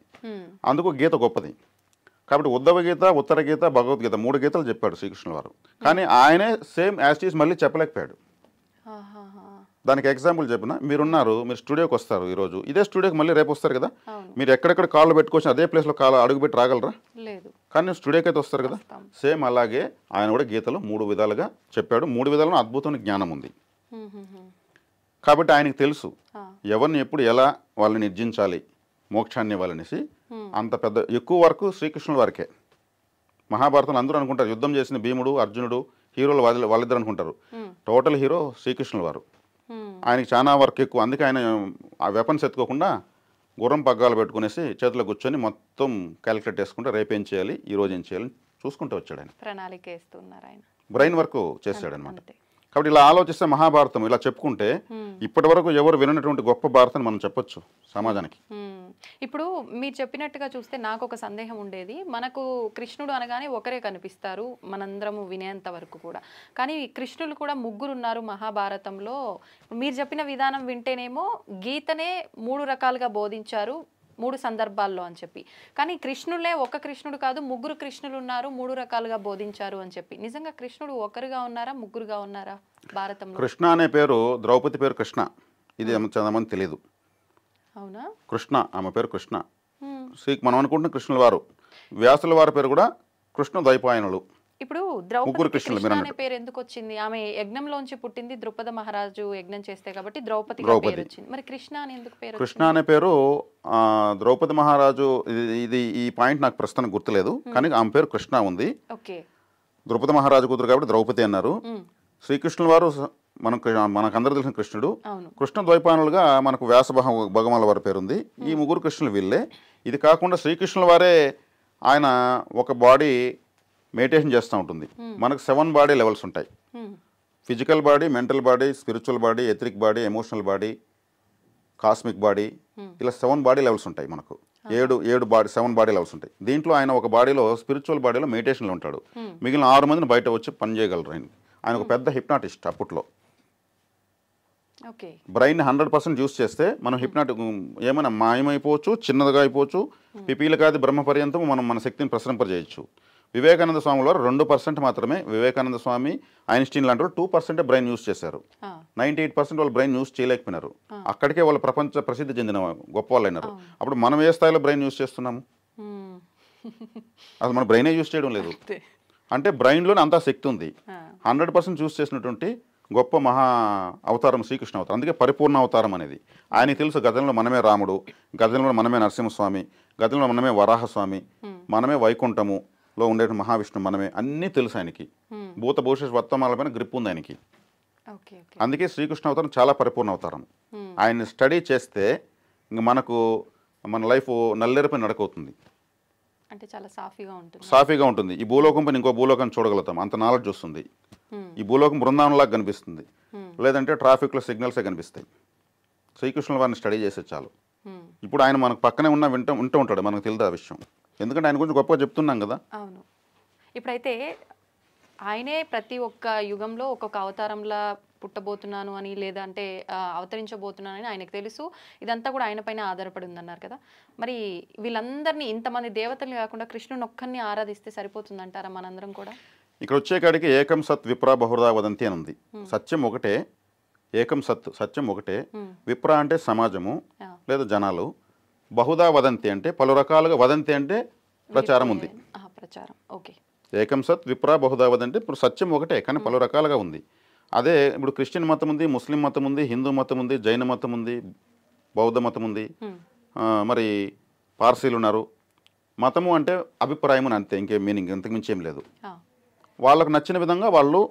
అందుకు గీత గొప్పది. కాబట్టి ఉద్ధవ గీత, ఉత్తర గీత, భగవద్గీత 3 గీతలు చెప్పాడు శ్రీకృష్ణుల వారు. కానీ ఆయనే సేమ్ యాస్టీస్ మళ్ళీ చెప్పలేకపోయాడు. దానికి ఎగ్జాంపుల్ చెప్పిన, మీరు స్టూడియోకి వస్తారు, ఈరోజు ఇదే స్టూడియోకి మళ్ళీ రేపు వస్తారు కదా, మీరు ఎక్కడెక్కడ కాళ్ళు పెట్టుకోవచ్చు అదే ప్లేస్లో అడుగు పెట్టి రాగలరా? లేదు. కానీ స్టూడియోకి అయితే వస్తారు కదా. సేమ్ అలాగే ఆయన కూడా గీతలో 3 విధాలుగా చెప్పాడు. 3 విధాలను అద్భుతమైన జ్ఞానం ఉంది. కాబట్టి ఆయనకి తెలుసు ఎవరిని ఎప్పుడు ఎలా వాళ్ళని నిర్జించాలి, మోక్షాన్ని ఇవ్వాలనేసి. అంత పెద్ద ఎక్కువ వరకు శ్రీకృష్ణుల వారికే. మహాభారతంలో అందరూ అనుకుంటారు యుద్ధం చేసిన భీముడు, అర్జునుడు హీరోలు వాళ్ళిద్దరు అనుకుంటారు. టోటల్ హీరో శ్రీకృష్ణుల వారు. ఆయనకి చాలా వర్క్ ఎక్కువ. అందుకే ఆయన ఆ వెపన్స్ ఎత్తుకోకుండా గుర్రం పగ్గాలు పెట్టుకునేసి చేతిలో కూర్చొని మొత్తం క్యాలిక్యులేట్ చేసుకుంటే రేపేం చేయాలి, ఈ రోజు ఏం చేయాలని చూసుకుంటూ వచ్చాడు. ఆయన ప్రణాళిక వేస్తున్నారు, ఆయన బ్రెయిన్ వర్క్ చేశాడు అనమాట. కాబట్టి ఇలా ఆలోచిస్తే మహాభారతం ఇలా చెప్పుకుంటే ఇప్పటి వరకు ఎవరు వినటువంటి గొప్ప భారతం మనం చెప్పొచ్చు సమాజానికి. ఇప్పుడు మీరు చెప్పినట్టుగా చూస్తే నాకు ఒక సందేహం ఉండేది, మనకు కృష్ణుడు అనగానే ఒకరే కనిపిస్తారు మనందరము వినేంత వరకు కూడా. కానీ కృష్ణులు కూడా 3 ఉన్నారు మహాభారతంలో. మీరు చెప్పిన విధానం వింటేనేమో గీతనే 3 రకాలుగా బోధించారు 3 సందర్భాల్లో అని చెప్పి. కానీ కృష్ణులే ఒక కృష్ణుడు కాదు, 3 కృష్ణులు ఉన్నారు, 3 రకాలుగా బోధించారు అని చెప్పి. నిజంగా కృష్ణుడు ఒకరుగా ఉన్నారా, 3గా ఉన్నారా భారతంలో? కృష్ణ అనే పేరు ద్రౌపది పేరు కృష్ణ, ఇది చాలా మంది తెలియదు. అవునా? కృష్ణ, ఆమె పేరు కృష్ణ. మనం అనుకుంటున్న కృష్ణుల వారు. వ్యాసుల వారి పేరు కూడా కృష్ణ ద్వైపాయనులు. ఇప్పుడు ద్రౌపది కృష్ణ అనే పేరు ఎందుకు వచ్చింది? ఆమె యజ్ఞంలోంచి పుట్టింది, ద్రుపద మహారాజు యజ్ఞం చేస్తే కాబట్టి ద్రౌపది పేరు వచ్చింది. మరి కృష్ణ అని ఎందుకు పేరు? కృష్ణ అనే పేరు ద్రౌపది మహారాజు, ఇది ఈ పాయింట్ నాకు ప్రస్తుతానికి గుర్తులేదు, కానీ ఆమె పేరు కృష్ణ ఉంది. ఓకే. ద్రౌపది మహారాజు కూతురు కాబట్టి ద్రౌపది అన్నారు. శ్రీకృష్ణుల వారు మనకందరూ తెలిసిన కృష్ణుడు. కృష్ణ ద్వైపాయనులుగా మనకు వ్యాస భగవానుల వారి పేరుంది. ఈ 3 కృష్ణులు వీళ్ళే. ఇది కాకుండా శ్రీకృష్ణుల వారే ఆయన ఒక బాడీ మెడిటేషన్ చేస్తూ ఉంటుంది. మనకు 7 బాడీ లెవెల్స్ ఉంటాయి. Physical body, mental body, spiritual body, etheric body, emotional body, cosmic body, ఇలా 7 బాడీ లెవెల్స్ ఉంటాయి. మనకు 7 బాడీ లెవెల్స్ ఉంటాయి. దీంట్లో ఆయన ఒక బాడీలో స్పిరిచువల్ బాడీలో మెడిటేషన్లో ఉంటాడు. మిగిలిన 6 మందిని బయట వచ్చి పని చేయగలరు. ఆయన ఒక పెద్ద హిప్నాటిస్ట్. అప్పట్లో బ్రెయిన్ 100% యూస్ చేస్తే మనం హిప్నాటిక్ ఏమైనా మాయమైపోవచ్చు, చిన్నదిగా అయిపోవచ్చు, పిపీలకాది బ్రహ్మ పర్యంతం మనం మన శక్తిని ప్రసరింపజేయచ్చు. వివేకానంద స్వామి వారు 2% మాత్రమే. వివేకానంద స్వామి, ఐన్స్టీన్ లాంటి వాళ్ళు 2% బ్రెయిన్ యూస్ చేశారు. 98% వాళ్ళు బ్రెయిన్ యూస్ చేయలేకపోయినారు. అక్కడికే వాళ్ళు ప్రపంచ ప్రసిద్ధి చెందిన గొప్ప వాళ్ళు అయినారు. అప్పుడు మనం ఏ స్థాయిలో బ్రెయిన్ యూస్ చేస్తున్నాము? అసలు మన బ్రెయినే యూస్ చేయడం లేదు. అంటే బ్రెయిన్లోనే అంతా శక్తి ఉంది. 100% యూస్ చేసినటువంటి గొప్ప మహా అవతారం శ్రీకృష్ణ అవతారం. అందుకే పరిపూర్ణ అవతారం అనేది. ఆయనకి తెలుసు గతంలో మనమే రాముడు, గతంలో మనమే నరసింహస్వామి, గతంలో మనమే వరాహస్వామి, మనమే వైకుంఠములో ఉండే మహావిష్ణు మనమే, అన్నీ తెలుసు ఆయనకి. భూత భవిష్యత్ వర్తమానాలపైన గ్రిప్ ఉంది ఆయనకి. అందుకే శ్రీకృష్ణ అవతారం చాలా పరిపూర్ణ అవతారం. ఆయన్ని స్టడీ చేస్తే ఇంక మన లైఫ్ నల్లేరుపై నడకవుతుంది. అంటే చాలా సాఫీగా ఉంటుంది. ఈ భూలోకం పైన ఇంకో భూలోకాన్ని చూడగలుగుతాం, అంత నాలెడ్జ్ వస్తుంది. ఈ భూలోకం బృందావనంలాగా కనిపిస్తుంది, లేదంటే ట్రాఫిక్లో సిగ్నల్సే కనిపిస్తాయి. శ్రీకృష్ణుల వారిని స్టడీ చేసే చాలు. ఇప్పుడు ఆయన మనకు పక్కనే వింటూ ఉంటాడు, మనకు తెలియదు ఆ విషయం. ఎందుకంటే ఆయన గురించి గొప్పగా చెప్తున్నాం కదా. అవును. ఇప్పుడైతే ఆయనే ప్రతి ఒక్క యుగంలో ఒక్కొక్క అవతారంలా పుట్టబోతున్నాను అని, లేదంటే అవతరించబోతున్నానని ఆయనకు తెలుసు. ఇదంతా కూడా ఆయన పైన ఆధారపడి ఉందన్నారు కదా. మరి వీళ్ళందరినీ, ఇంతమంది దేవతల్ని కాకుండా కృష్ణుని ఒక్కరిని ఆరాధిస్తే సరిపోతుందంటారా మనందరం కూడా? ఇక్కడ వచ్చేకాడికి ఏకం సత్ విప్ర బహుదా వదంతి అని ఉంది. సత్యం ఒకటే, ఏకం సత్, సత్యం ఒకటే. విప్ర అంటే సమాజము లేదా జనాలు, బహుదా వదంతి అంటే పలు రకాలుగా, వదంతి అంటే ప్రచారం ఉంది. ప్రచారం. ఓకే. ఏకం సత్ విప్ర బహుదా వదంతి, ఇప్పుడు సత్యం ఒకటే కానీ పలు రకాలుగా ఉంది. అదే ఇప్పుడు క్రిస్టియన్ మతం ఉంది, ముస్లిం మతం ఉంది, హిందూ మతం ఉంది, జైన మతం ఉంది, బౌద్ధ మతం ఉంది, మరి పార్సీలు ఉన్నారు, మతము అంటే అభిప్రాయం అని అంతే, ఇంకేం మీనింగ్ ఇంతకు మించి ఏం లేదు. ఆ, వాళ్ళకు నచ్చిన విధంగా వాళ్ళు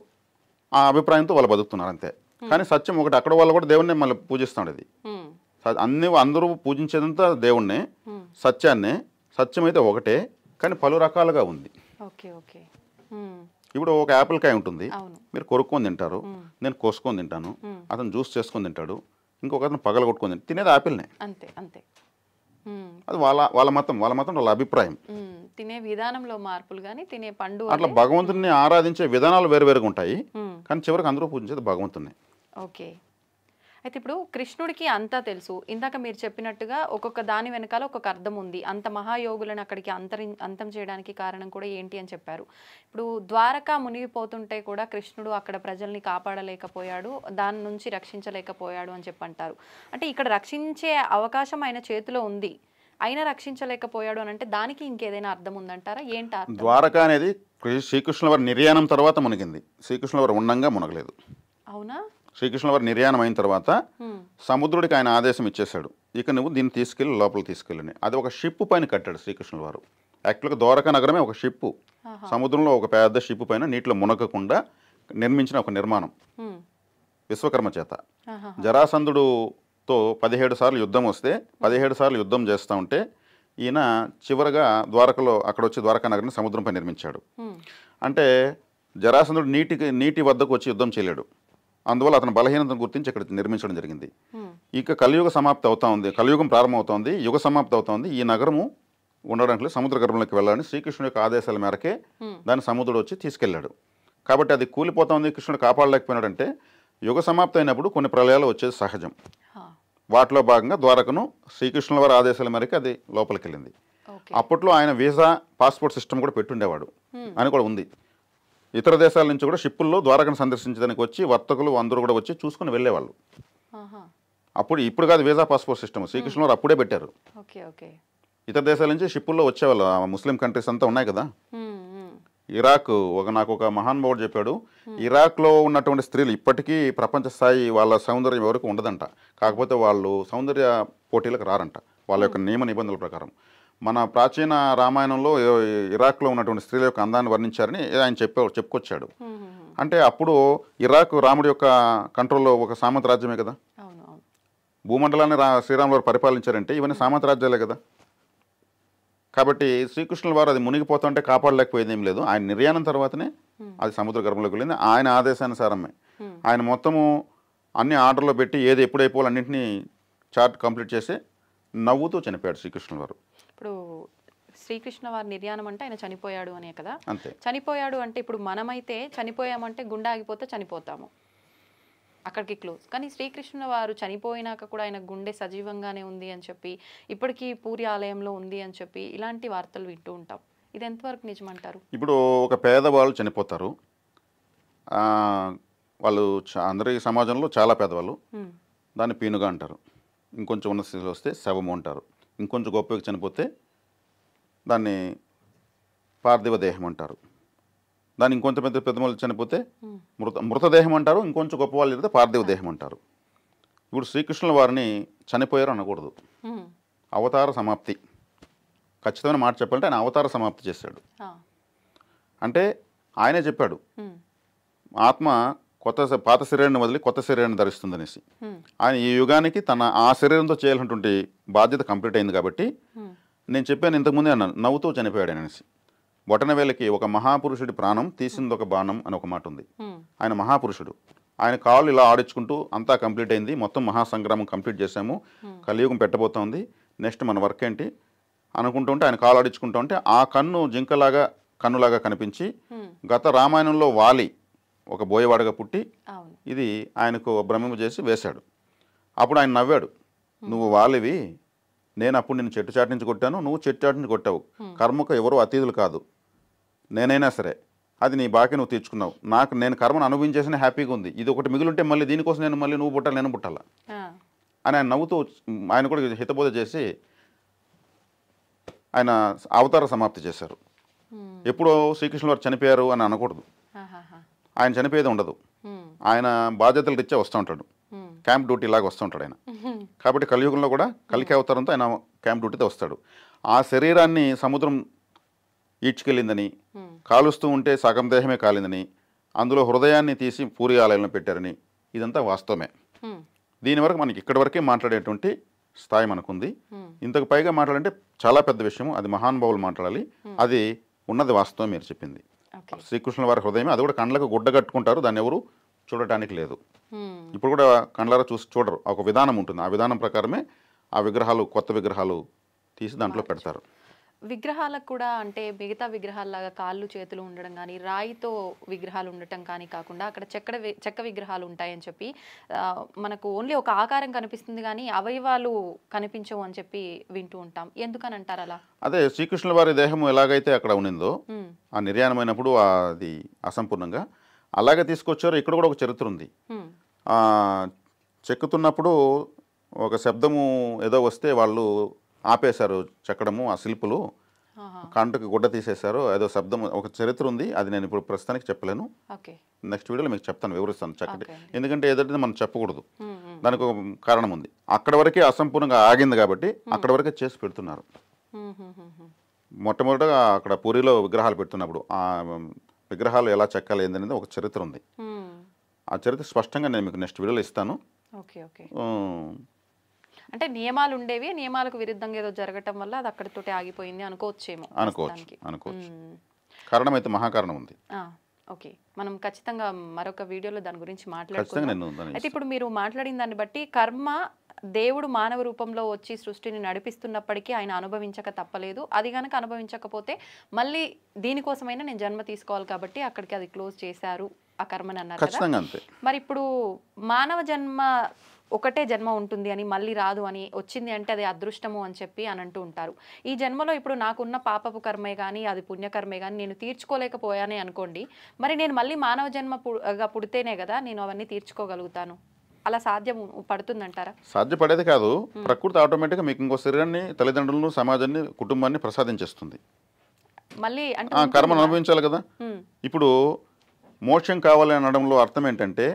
ఆ అభిప్రాయంతో వాళ్ళు బతుకుతున్నారు అంతే. కానీ సత్యం ఒకటి, అక్కడ వాళ్ళు కూడా దేవుణ్ణి మళ్ళీ పూజిస్తాడు. ఇది ఉమ్, అందరూ పూజించేదంతా దేవుణ్ణే, సత్యాన్నే. సత్యం అయితే ఒకటే కానీ పలు రకాలుగా ఉంది. Okay okay. ఉమ్, ఇప్పుడు ఒక యాపిల్ కాయ ఉంటుంది, అవును. మీరు కొరుక్కొని తింటారు, నేను కోసుకొని తింటాను, అతను జ్యూస్ చేసుకొని తింటాడు, ఇంకొక అతను పగలగొట్టుకొని తింటాడు. తినేది యాపిల్నే. అంతే అంతే. ఉమ్, అది వాళ్ళ మతం వాళ్ళ అభిప్రాయం. తినే విధానంలో మార్పులు కానీ తినే పండు అట్లా భగవంతుడిని ఆరాధించే విధానాలు వేరువేరుగా ఉంటాయి, ఉమ్, కానీ చివరికి అందరూ పూజించేది భగవంతుడిని. ఓకే. అయితే ఇప్పుడు కృష్ణుడికి అంతా తెలుసు. ఇందాక మీరు చెప్పినట్టుగా ఒక్కొక్క దాని వెనకాల ఒక్కొక్క అర్థం ఉంది. అంత మహాయోగులను అక్కడికి అంతం చేయడానికి కారణం కూడా ఏంటి అని చెప్పారు. ఇప్పుడు ద్వారకా మునిగిపోతుంటే కూడా కృష్ణుడు అక్కడ ప్రజల్ని కాపాడలేకపోయాడు, దాని నుంచి రక్షించలేకపోయాడు అని చెప్పి అంటారు. అంటే ఇక్కడ రక్షించే అవకాశం ఆయన చేతిలో ఉంది, అయినా రక్షించలేకపోయాడు అని అంటే దానికి ఇంకేదైనా అర్థం ఉందంటారా? ఏంటి అర్థం? ద్వారకా అనేది శ్రీకృష్ణుల వారి నిర్యాణం తర్వాత మునిగింది, శ్రీకృష్ణుల వారు ఉండంగా మునగలేదు. అవునా? శ్రీకృష్ణుల వారి నిర్యాణం అయిన తర్వాత సముద్రుడికి ఆయన ఆదేశం ఇచ్చేశాడు, ఇక నువ్వు దీన్ని తీసుకెళ్ళి లోపల తీసుకెళ్ళని. అది ఒక షిప్ పైన కట్టాడు శ్రీకృష్ణుల వారు. యాక్చువల్గా ద్వారకా నగరమే ఒక షిప్పు, సముద్రంలో ఒక పెద్ద షిప్ పైన నీటిలో మునగకుండా నిర్మించిన ఒక నిర్మాణం విశ్వకర్మ చేత. జరాసంధుడుతో 17 సార్లు యుద్ధం వస్తే 17 సార్లు యుద్ధం చేస్తూ ఉంటే ఈయన చివరగా ద్వారకలో అక్కడ వచ్చి ద్వారకా నగరాన్ని సముద్రంపై నిర్మించాడు. అంటే జరాసంధుడు నీటి వద్దకు వచ్చి యుద్ధం చేయలేడు, అందువల్ల అతను బలహీనతను గుర్తించి ఇక్కడ నిర్మించడం జరిగింది. ఇక కలియుగ సమాప్తి అవుతా ఉంది, కలియుగం ప్రారంభం అవుతోంది, యుగ సమాప్తి అవుతోంది. ఈ నగరము ఉండడానికి సముద్ర గర్భంలోకి వెళ్ళాలని శ్రీకృష్ణుడి యొక్క ఆదేశాల మేరకే దాన్ని సముద్రుడు వచ్చి తీసుకెళ్ళాడు. కాబట్టి అది కూలిపోతుంది, కృష్ణుడు కాపాడలేకపోయినాడంటే యుగ సమాప్తి అయినప్పుడు కొన్ని ప్రళయాలు వచ్చేది సహజం. వాటిలో భాగంగా ద్వారకను శ్రీకృష్ణుల వారి ఆదేశాల మేరకు అది లోపలికి వెళ్ళింది. అప్పట్లో ఆయన వీసా పాస్పోర్ట్ సిస్టమ్ కూడా పెట్టుండేవాడు అని కూడా ఉంది. ఇతర దేశాల నుంచి కూడా షిప్పుల్లో ద్వారకను సందర్శించడానికి వచ్చి వర్తకులు అందరూ కూడా వచ్చి చూసుకుని వెళ్ళేవాళ్ళు. ఇప్పుడు కాదు వీసా పాస్పోర్ట్ సిస్టమ్, శ్రీకృష్ణుల వారు అప్పుడే పెట్టారు. ఇతర దేశాల నుంచి షిప్పుల్లో వచ్చేవాళ్ళు, ముస్లిం కంట్రీస్ అంతా ఉన్నాయి కదా. ఇరాక్ నాకు ఒక మహానుభావుడు చెప్పాడు, ఇరాక్లో ఉన్నటువంటి స్త్రీలు ఇప్పటికీ ప్రపంచ స్థాయి వాళ్ళ సౌందర్యం ఎవరికి ఉండదంట, కాకపోతే వాళ్ళు సౌందర్య పోటీలకు రారంట వాళ్ళ యొక్క నియమ నిబంధనల ప్రకారం. మన ప్రాచీన రామాయణంలో ఇరాక్లో ఉన్నటువంటి స్త్రీల యొక్క అందాన్ని వర్ణించారని ఆయన చెప్పుకొచ్చాడు. అంటే అప్పుడు ఇరాక్ రాముడి యొక్క కంట్రోల్లో ఒక సామంత రాజ్యమే కదా. భూమండలాన్ని శ్రీరాములు వారు పరిపాలించారంటే ఇవన్నీ సామంత రాజ్యాలే కదా. కాబట్టి శ్రీకృష్ణుల వారు అది మునిగిపోతుంటే కాపాడలేకపోయేది ఏం లేదు. ఆయన నిర్యాణం తర్వాతనే అది సముద్ర గర్భంలోకి వెళ్ళింది. ఆయన ఆదేశానుసారమే ఆయన మొత్తము అన్ని ఆర్డర్లో పెట్టి ఏది ఎప్పుడైపోవాలి అన్నింటినీ చార్ట్ కంప్లీట్ చేసి నవ్వుతూ చనిపోయాడు శ్రీకృష్ణుల వారు. ఇప్పుడు శ్రీకృష్ణ వారి నిర్యాణం అంటే ఆయన చనిపోయాడు అనే కదా. అంతే. చనిపోయాడు అంటే ఇప్పుడు మనమైతే చనిపోయామంటే గుండె ఆగిపోతే చనిపోతాము, అక్కడికి క్లోజ్. కానీ శ్రీకృష్ణ వారు చనిపోయినాక కూడా ఆయన గుండె సజీవంగానే ఉంది అని చెప్పి, ఇప్పటికీ పూరి ఆలయంలో ఉంది అని చెప్పి ఇలాంటి వార్తలు వింటూ ఉంటాం. ఇది ఎంతవరకు నిజమంటారు? ఇప్పుడు ఒక పేదవాళ్ళు చనిపోతారు, వాళ్ళు అందరి సమాజంలో చాలా పేదవాళ్ళు, దాన్ని పీనుగా అంటారు. ఇంకొంచెం ఉన్న స్థితిలో వస్తే శవము అంటారు. ఇంకొంచెం గొప్పగా చనిపోతే దాన్ని పార్థివ దేహం అంటారు. దాన్ని ఇంకొంచెం పెద్దవాళ్ళు చనిపోతే మృతదేహం అంటారు. ఇంకొంచెం గొప్ప వాళ్ళు చెప్తే పార్థివ దేహం అంటారు. ఇప్పుడు శ్రీకృష్ణుల వారిని చనిపోయారు అనకూడదు, అవతార సమాప్తి. ఖచ్చితమైన మాట చెప్పాలంటే ఆయన అవతార సమాప్తి చేశాడు. అంటే ఆయనే చెప్పాడు ఆత్మ పాత శరీరాన్ని వదిలి కొత్త శరీరాన్ని ధరిస్తుందనేసి. ఆయన ఈ యుగానికి ఆ శరీరంతో చేయాల్సినటువంటి బాధ్యత కంప్లీట్ అయింది కాబట్టి నేను చెప్పాను ఇంతకుముందే అన్నాను, నవ్వుతూ చనిపోయాడు అనేసి. బొటనవేలకి ఒక మహాపురుషుడి ప్రాణం తీసింది ఒక బాణం అని ఒక మాట ఉంది. ఆయన మహాపురుషుడు, ఆయన కాళ్ళు ఇలా ఆడించుకుంటూ అంతా కంప్లీట్ అయింది, మొత్తం మహాసంగ్రామం కంప్లీట్ చేశాము, కలియుగం పెట్టబోతోంది, నెక్స్ట్ మన వర్క్ ఏంటి అనుకుంటుంటే ఆయన కాళ్ళు ఆడించుకుంటూ ఉంటే ఆ కన్ను జింకలాగా కన్నులాగా కనిపించి గత రామాయణంలో వాలి ఒక బోయవాడగా పుట్టి ఇది ఆయనకు భ్రమింప చేసి వేశాడు. అప్పుడు ఆయన నవ్వాడు, నువ్వు వాలివి, నేను అప్పుడు నేను చెట్టు చాటు నుంచి కొట్టాను, నువ్వు చెట్టు చాటు నుంచి కొట్టావు, కర్మకు ఎవరు అతీతులు కాదు, నేనైనా సరే అది నీ బాకీ నువ్వు తీర్చుకున్నావు, నేను కర్మను అనుభవించేసిన హ్యాపీగా ఉంది, ఇది ఒకటి మిగిలింటే మళ్ళీ దీనికోసం నువ్వు పుట్టాలి నేను పుట్టాలా అని ఆయన నవ్వుతూ ఆయన కూడా హితబోధ చేసి ఆయన అవతార సమాప్తి చేశారు. ఎప్పుడో శ్రీకృష్ణుల వారు చనిపోయారు అని అనకూడదు, ఆయన చనిపోయేది ఉండదు. ఆయన బాధ్యతలు రీత్యా వస్తూ ఉంటాడు, క్యాంప్ డ్యూటీ లాగా వస్తూ ఉంటాడు ఆయన. కాబట్టి కలియుగంలో కూడా కలికి అవతారంతో ఆయన క్యాంప్ డ్యూటీతో వస్తాడు. ఆ శరీరాన్ని సముద్రం ఈడ్చుకెళ్ళిందని, కాలుస్తూ ఉంటే సగం దేహమే కాలిందని, అందులో హృదయాన్ని తీసి పూరి ఆలయంలో పెట్టారని, ఇదంతా వాస్తవమే. దీని వరకు మనకి ఇక్కడి వరకే మాట్లాడేటువంటి స్థాయి మనకుంది. ఇంతకు పైగా మాట్లాడంటే చాలా పెద్ద విషయం, అది మహానుభావులు మాట్లాడాలి. అది ఉన్నది వాస్తవం మీరు చెప్పింది. శ్రీకృష్ణుల వారి హృదయమే, అది కూడా కండ్లకు గుడ్డ కట్టుకుంటారు, దాన్ని ఎవరు చూడటానికి లేదు. ఇప్పుడు కూడా కండ్లారా చూసి చూడరు, ఒక విధానం ఉంటుంది. ఆ విధానం ప్రకారమే ఆ విగ్రహాలు, కొత్త విగ్రహాలు తీసి దాంట్లో పెడతారు. విగ్రహాలకు కూడా అంటే మిగతా విగ్రహాలలాగా కాళ్ళు చేతులు ఉండడం కానీ, రాయితో విగ్రహాలు ఉండటం కానీ కాకుండా అక్కడ చెక్క విగ్రహాలు ఉంటాయని చెప్పి మనకు ఓన్లీ ఒక ఆకారం కనిపిస్తుంది కానీ అవయవాలు కనిపించవు అని చెప్పి వింటూ ఉంటాం. ఎందుకని అంటారు అలా? అదే శ్రీకృష్ణుల వారి దేహం ఎలాగైతే అక్కడ ఉన్నిందో, ఆ నిర్యాణమైనప్పుడు అది అసంపూర్ణంగా అలాగే తీసుకొచ్చారు. ఇక్కడ కూడా ఒక చరిత్ర ఉంది. చెక్కుతున్నప్పుడు ఒక శబ్దము ఏదో వస్తే వాళ్ళు ఆపేశారు చెక్కడము, ఆ శిల్పులు కంటకి గుడ్డ తీసేశారు, ఏదో శబ్దం, ఒక చరిత్ర ఉంది. అది నేను ఇప్పుడు ప్రస్తుతానికి చెప్పలేను, నెక్స్ట్ వీడియోలో మీకు చెప్తాను, వివరిస్తాను చక్కటి. ఎందుకంటే ఏదంటే మనం చెప్పకూడదు, దానికి ఒక కారణం ఉంది. అక్కడ వరకే అసంపూర్ణంగా ఆగింది కాబట్టి అక్కడ వరకే చేసి పెడుతున్నారు. మొట్టమొదటిగా అక్కడ పూరిలో విగ్రహాలు పెడుతున్నప్పుడు ఆ విగ్రహాలు ఎలా చెక్కాలి ఏందనేది ఒక చరిత్ర ఉంది. ఆ చరిత్ర స్పష్టంగా నేను మీకు నెక్స్ట్ వీడియోలో ఇస్తాను. అంటే నియమాలు ఉండేవి, నియమాలకు విరుద్ధంగా ఏదో జరగటం వల్ల అది అక్కడితోటి ఆగిపోయింది అనుకోవచ్చేమో. అనుకోవచ్చు. కారణం అయితే మహాకారణం ఉంది. ఓకే, మనం ఖచ్చితంగా మరొక వీడియోలో దాని గురించి మాట్లాడుకుందాం. అయితే ఇప్పుడు మీరు మాట్లాడిన దాన్ని బట్టి కర్మ దేవుడు మానవ రూపంలో వచ్చి సృష్టిని నడిపిస్తున్నప్పటికీ ఆయన అనుభవించక తప్పలేదు. అది కనుక అనుభవించకపోతే మళ్ళీ దీనికోసమైనా నేను జన్మ తీసుకోవాలి కాబట్టి అక్కడికి అది క్లోజ్ చేశారు ఆ కర్మని అన్నారు కదా. మరి ఇప్పుడు మానవ జన్మ ఒకటే జన్మ ఉంటుంది అని, మళ్ళీ రాదు అని, వచ్చింది అంటే అది అదృష్టము అని చెప్పి అని అంటూ ఉంటారు. ఈ జన్మలో ఇప్పుడు నాకున్న పాపపు కర్మే కానీ అది పుణ్యకర్మే కానీ నేను తీర్చుకోలేకపోయానే అనుకోండి, మరి నేను మళ్ళీ మానవ జన్మగా పుడితేనే కదా నేను అవన్నీ తీర్చుకోగలుగుతాను. అలా సాధ్యం పడుతుందంటారా? సాధ్యపడేది కాదు. ప్రకృతి ఆటోమేటిక్గా మీకు ఇంకో శరీరాన్ని, తల్లిదండ్రులను, సమాజాన్ని, కుటుంబాన్ని ప్రసాదించేస్తుంది. మళ్ళీ కర్మను అనుభవించాలి కదా. ఇప్పుడు మోక్షం కావాలి అనడంలో అర్థం ఏంటంటే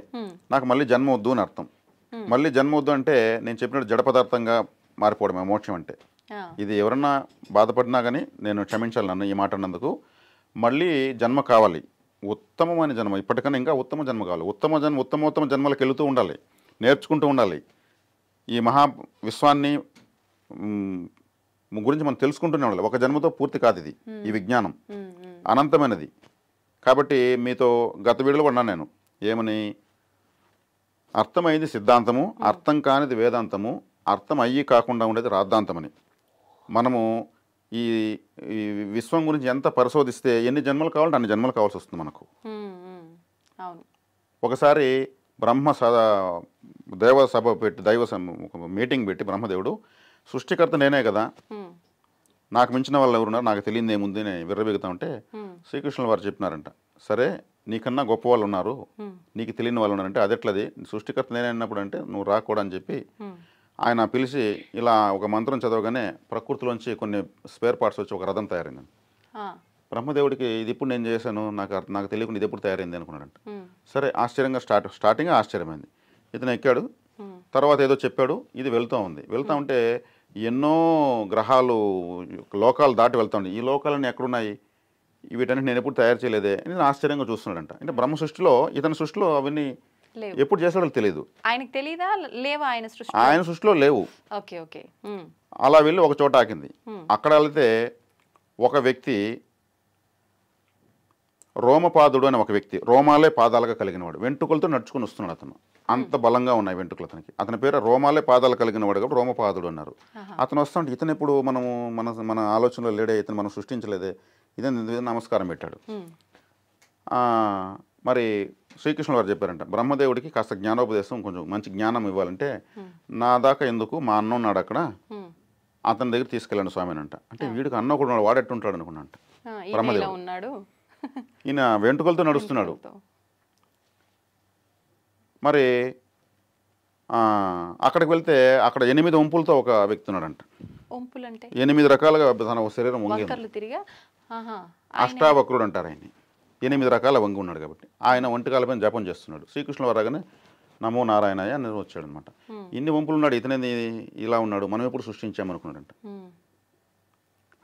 నాకు మళ్ళీ జన్మ వద్దు అని అర్థం. మళ్ళీ జన్మ వద్దు అంటే నేను చెప్పినట్టు జడ పదార్థంగా మారిపోవడమే మోక్షం అంటే. ఇది ఎవరన్నా బాధపడినా కానీ నేను క్షమించాలి నన్ను ఈ మాట అన్నందుకు. మళ్ళీ జన్మ కావాలి, ఉత్తమమైన జన్మ, ఇప్పటికన్నా ఇంకా ఉత్తమ జన్మ కావాలి. ఉత్తమోత్తమ జన్మలకు వెళుతూ ఉండాలి, నేర్చుకుంటూ ఉండాలి. ఈ మహా విశ్వాన్ని గురించి మనం తెలుసుకుంటూనే ఉండాలి. ఒక జన్మతో పూర్తి కాదు ఇది, ఈ విజ్ఞానం అనంతమైనది. కాబట్టి మీతో గత వీడియోలో ఉన్నాను నేను ఏమని, అర్థమైంది సిద్ధాంతము, అర్థం కానిది వేదాంతము, అర్థం అయ్యి కాకుండా ఉండేది రాద్ధాంతమని. మనము ఈ విశ్వం గురించి ఎంత పరిశోధిస్తే ఎన్ని జన్మలు కావాలంటే అన్ని జన్మలు కావాల్సి వస్తుంది మనకు. ఒకసారి దేవ సభ పెట్టి, మీటింగ్ పెట్టి బ్రహ్మదేవుడు సృష్టికర్త నేనే కదా, నాకు మించిన వాళ్ళు ఎవరున్నారు, నాకు తెలియదు ఏముంది అని విర్రబెగుతా ఉంటే శ్రీకృష్ణుల వారు చెప్పినారంట, సరే నీకన్నా గొప్ప వాళ్ళు ఉన్నారు, నీకు తెలియని వాళ్ళు ఉన్నారంటే అదెట్లది, సృష్టికర్త నేనే అన్నప్పుడు అంటే నువ్వు రాకూడదు అని చెప్పి ఆయన పిలిచి ఇలా ఒక మంత్రం చదవగానే ప్రకృతిలోంచి కొన్ని స్పేర్ పార్ట్స్ వచ్చి ఒక రథం తయారైంది. బ్రహ్మదేవుడికి ఇది ఇప్పుడు నేను చేశాను, నాకు తెలియకుండా ఇది ఎప్పుడు తయారైంది అనుకున్నాడంట. సరే ఆశ్చర్యంగా స్టార్టింగ్ ఆశ్చర్యమైంది. ఇతను ఎక్కాడు, తర్వాత ఏదో చెప్పాడు, ఇది వెళ్తూ ఉంటే ఎన్నో గ్రహాలు, లోకాలు దాటి వెళ్తా ఉంది. ఈ లోకాలన్నీ ఎక్కడున్నాయి, వీటన్నిటి నేను ఎప్పుడు తయారు చేయలేదే అని ఆశ్చర్యంగా చూస్తున్నాడంట. అంటే బ్రహ్మ సృష్టిలో, ఇతని సృష్టిలో అవన్నీ ఎప్పుడు చేస్తాడో తెలియదు. ఆయనకు తెలీదా, లేవా ఆయన సృష్టిలో లేవు. అలా వెళ్ళి ఒక చోట ఆకింది. అక్కడ వెళ్తే ఒక వ్యక్తి, రోమపాదుడు అని ఒక వ్యక్తి, రోమాలే పాదాలుగా కలిగినవాడు, వెంట్రుకలతో నడుచుకుని వస్తున్నాడు. అతను అంత బలంగా ఉన్నాయి వెంట్రుకలు అతనికి. అతని పేరు రోమాలే పాదాలు కలిగిన వాడు కాబట్టి రోమపాదుడు అన్నారు. అతను వస్తుంటే ఇతను ఎప్పుడు మన ఆలోచనలో లేడే, ఇతను మనం సృష్టించలేదే, ఇతను నమస్కారం పెట్టాడు. మరి శ్రీకృష్ణుల వారు చెప్పారంట, బ్రహ్మదేవుడికి కాస్త జ్ఞానోపదేశం, కొంచెం మంచి జ్ఞానం ఇవ్వాలంటే నా దాకా ఎందుకు, మా అన్న ఉన్నాడు అక్కడ, అతని దగ్గర తీసుకెళ్ళండి స్వామి అంట. అంటే వీడికి అన్న కూడా ఉన్నాడు, వాడెట్టుంటాడు అనుకున్నాంట. బ్రహ్మదేవుడు ఈయన వెంట్రుకలతో నడుస్తున్నాడు. మరి అక్కడికి వెళ్తే అక్కడ 8 వంపులతో ఒక వ్యక్తి ఉన్నాడంట. 8 రకాలుగా తన శరీరం వంగి, అష్టావక్రుడు అంటారు ఆయన్ని. 8 రకాల వంగి ఉన్నాడు కాబట్టి ఆయన ఒంటికాలపైన జపం చేస్తున్నాడు. శ్రీకృష్ణుల వారు రాగానే నమో నారాయణయ్య అని వచ్చాడు అనమాట. ఇన్ని వంపులు ఉన్నాడు, ఇతనే ఇలా ఉన్నాడు, మనం ఎప్పుడు సృష్టించామనుకున్నాడంట.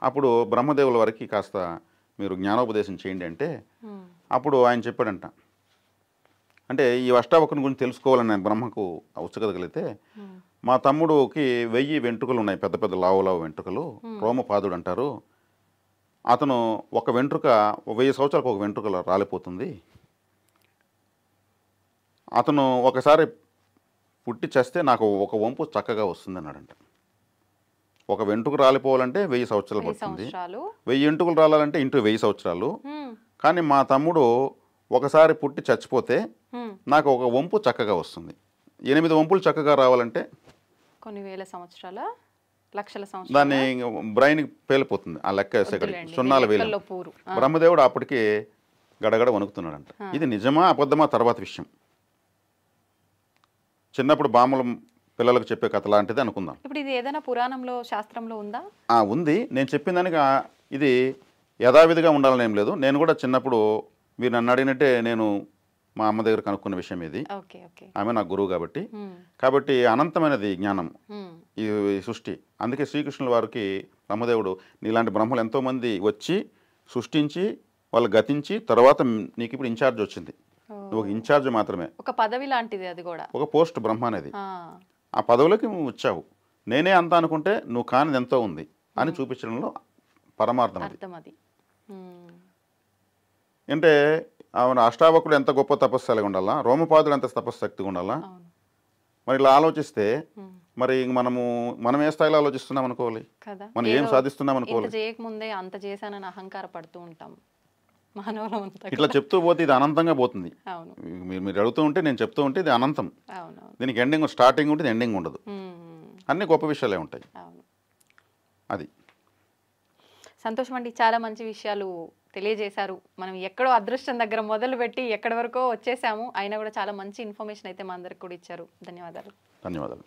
అప్పుడు బ్రహ్మదేవుల వారికి కాస్త మీరు జ్ఞానోపదేశం చేయండి అంటే అప్పుడు ఆయన చెప్పాడంట, అంటే ఈ అష్టావక్రుని గురించి తెలుసుకోవాలని నేను బ్రహ్మకు ఉత్సుకత కలిగితే మా తమ్ముడికి 1000 వెంట్రుకలు ఉన్నాయి, పెద్ద పెద్ద లావు లావు వెంట్రుకలు, రోమపాదుడు అంటారు. అతను ఒక వెంట్రుక 1000 సంవత్సరాలకు ఒక వెంట్రుకలు రాలిపోతుంది. అతను ఒకసారి పుట్టి చేస్తే నాకు ఒక వంపు చక్కగా వస్తుంది అన్నాడంట. ఒక వెంట్రుక రాలిపోవాలంటే 1000 సంవత్సరాలు పడుతుంది, 1000 వెంట్రుకలు రాలంటే ఇంటూ 1000 సంవత్సరాలు. కానీ మా తమ్ముడు ఒకసారి పుట్టి చచ్చిపోతే నాకు ఒక వంపు చక్కగా వస్తుంది. 8 వంపులు చక్కగా రావాలంటే కొన్ని వేల సంవత్సరాల లక్షల సంవత్సరాలు దాన్ని బ్రెయిన్ పేలిపోతుంది ఆ లెక్క వేసేకడికి, సున్నాల వేలు. బ్రహ్మదేవుడు అప్పటికి గడగడ వణుకుతున్నాడంట. ఇది నిజమా అబద్ధమా తర్వాత విషయం. చిన్నప్పుడు బామ్మల పిల్లలకు చెప్పే కథ లాంటిది అనుకుందాం. ఇప్పుడు ఇది ఏదైనా పురాణంలో శాస్త్రంలో ఉందా? ఉంది. నేను చెప్పిన దానికి ఇది యథావిధిగా ఉండాలని ఏం లేదు. నేను కూడా చిన్నప్పుడు మీరు నన్ను అడిగినట్టే నేను మా అమ్మ దగ్గర కనుక్కున్న విషయం ఇది. ఆమె నా గురువు కాబట్టి అనంతమైనది జ్ఞానం ఈ సృష్టి. అందుకే శ్రీకృష్ణుల వారికి బ్రహ్మదేవుడు నీలాంటి బ్రహ్మలు ఎంతోమంది వచ్చి సృష్టించి వాళ్ళు గతించి తర్వాత నీకు ఇప్పుడు ఇన్ఛార్జ్ వచ్చింది, నువ్వు ఒక ఇన్ఛార్జ్ మాత్రమే, ఒక పదవి లాంటిది, అది కూడా ఒక పోస్ట్ బ్రహ్మ అనేది. ఆ పదవిలోకి నువ్వు వచ్చావు. నేనే అంత అనుకుంటే నువ్వు కానిది ఎంతో ఉంది అని చూపించడంలో పరమార్థం అది. అంటే అవును, అష్టావకుడు ఎంత గొప్ప తపస్సు ఉండాలా, రోమపాదుడు ఎంత తపస్శక్తిగా ఉండాలా. మరి ఇలా ఆలోచిస్తే మరి మనం ఏ స్థాయిలో ఆలోచిస్తున్నాం అనుకోవాలి, మనం ఏం సాధిస్తున్నాం అనుకోవాలి. చేయకముందే అంత చేశానని అహంకార పడుతూ ఉంటాం ఇట్లా చెప్తూ పోతే ఇది అనంతంగా పోతుంది. మీరు అడుగుతూ ఉంటే నేను చెప్తూ ఉంటే ఇది అనంతం. దీనికి ఎండింగ్ స్టార్టింగ్ ఉంటుంది, ఎండింగ్ ఉండదు. అన్ని గొప్ప విషయాలే ఉంటాయి. అది సంతోషం అండి, చాలా మంచి విషయాలు తెలియజేశారు. మనం ఎక్కడో అదృష్టం దగ్గర మొదలు పెట్టి ఎక్కడి వరకో వచ్చేసాము, అయినా కూడా చాలా మంచి ఇన్ఫర్మేషన్ అయితే మా అందరికి కూడా ఇచ్చారు. ధన్యవాదాలు.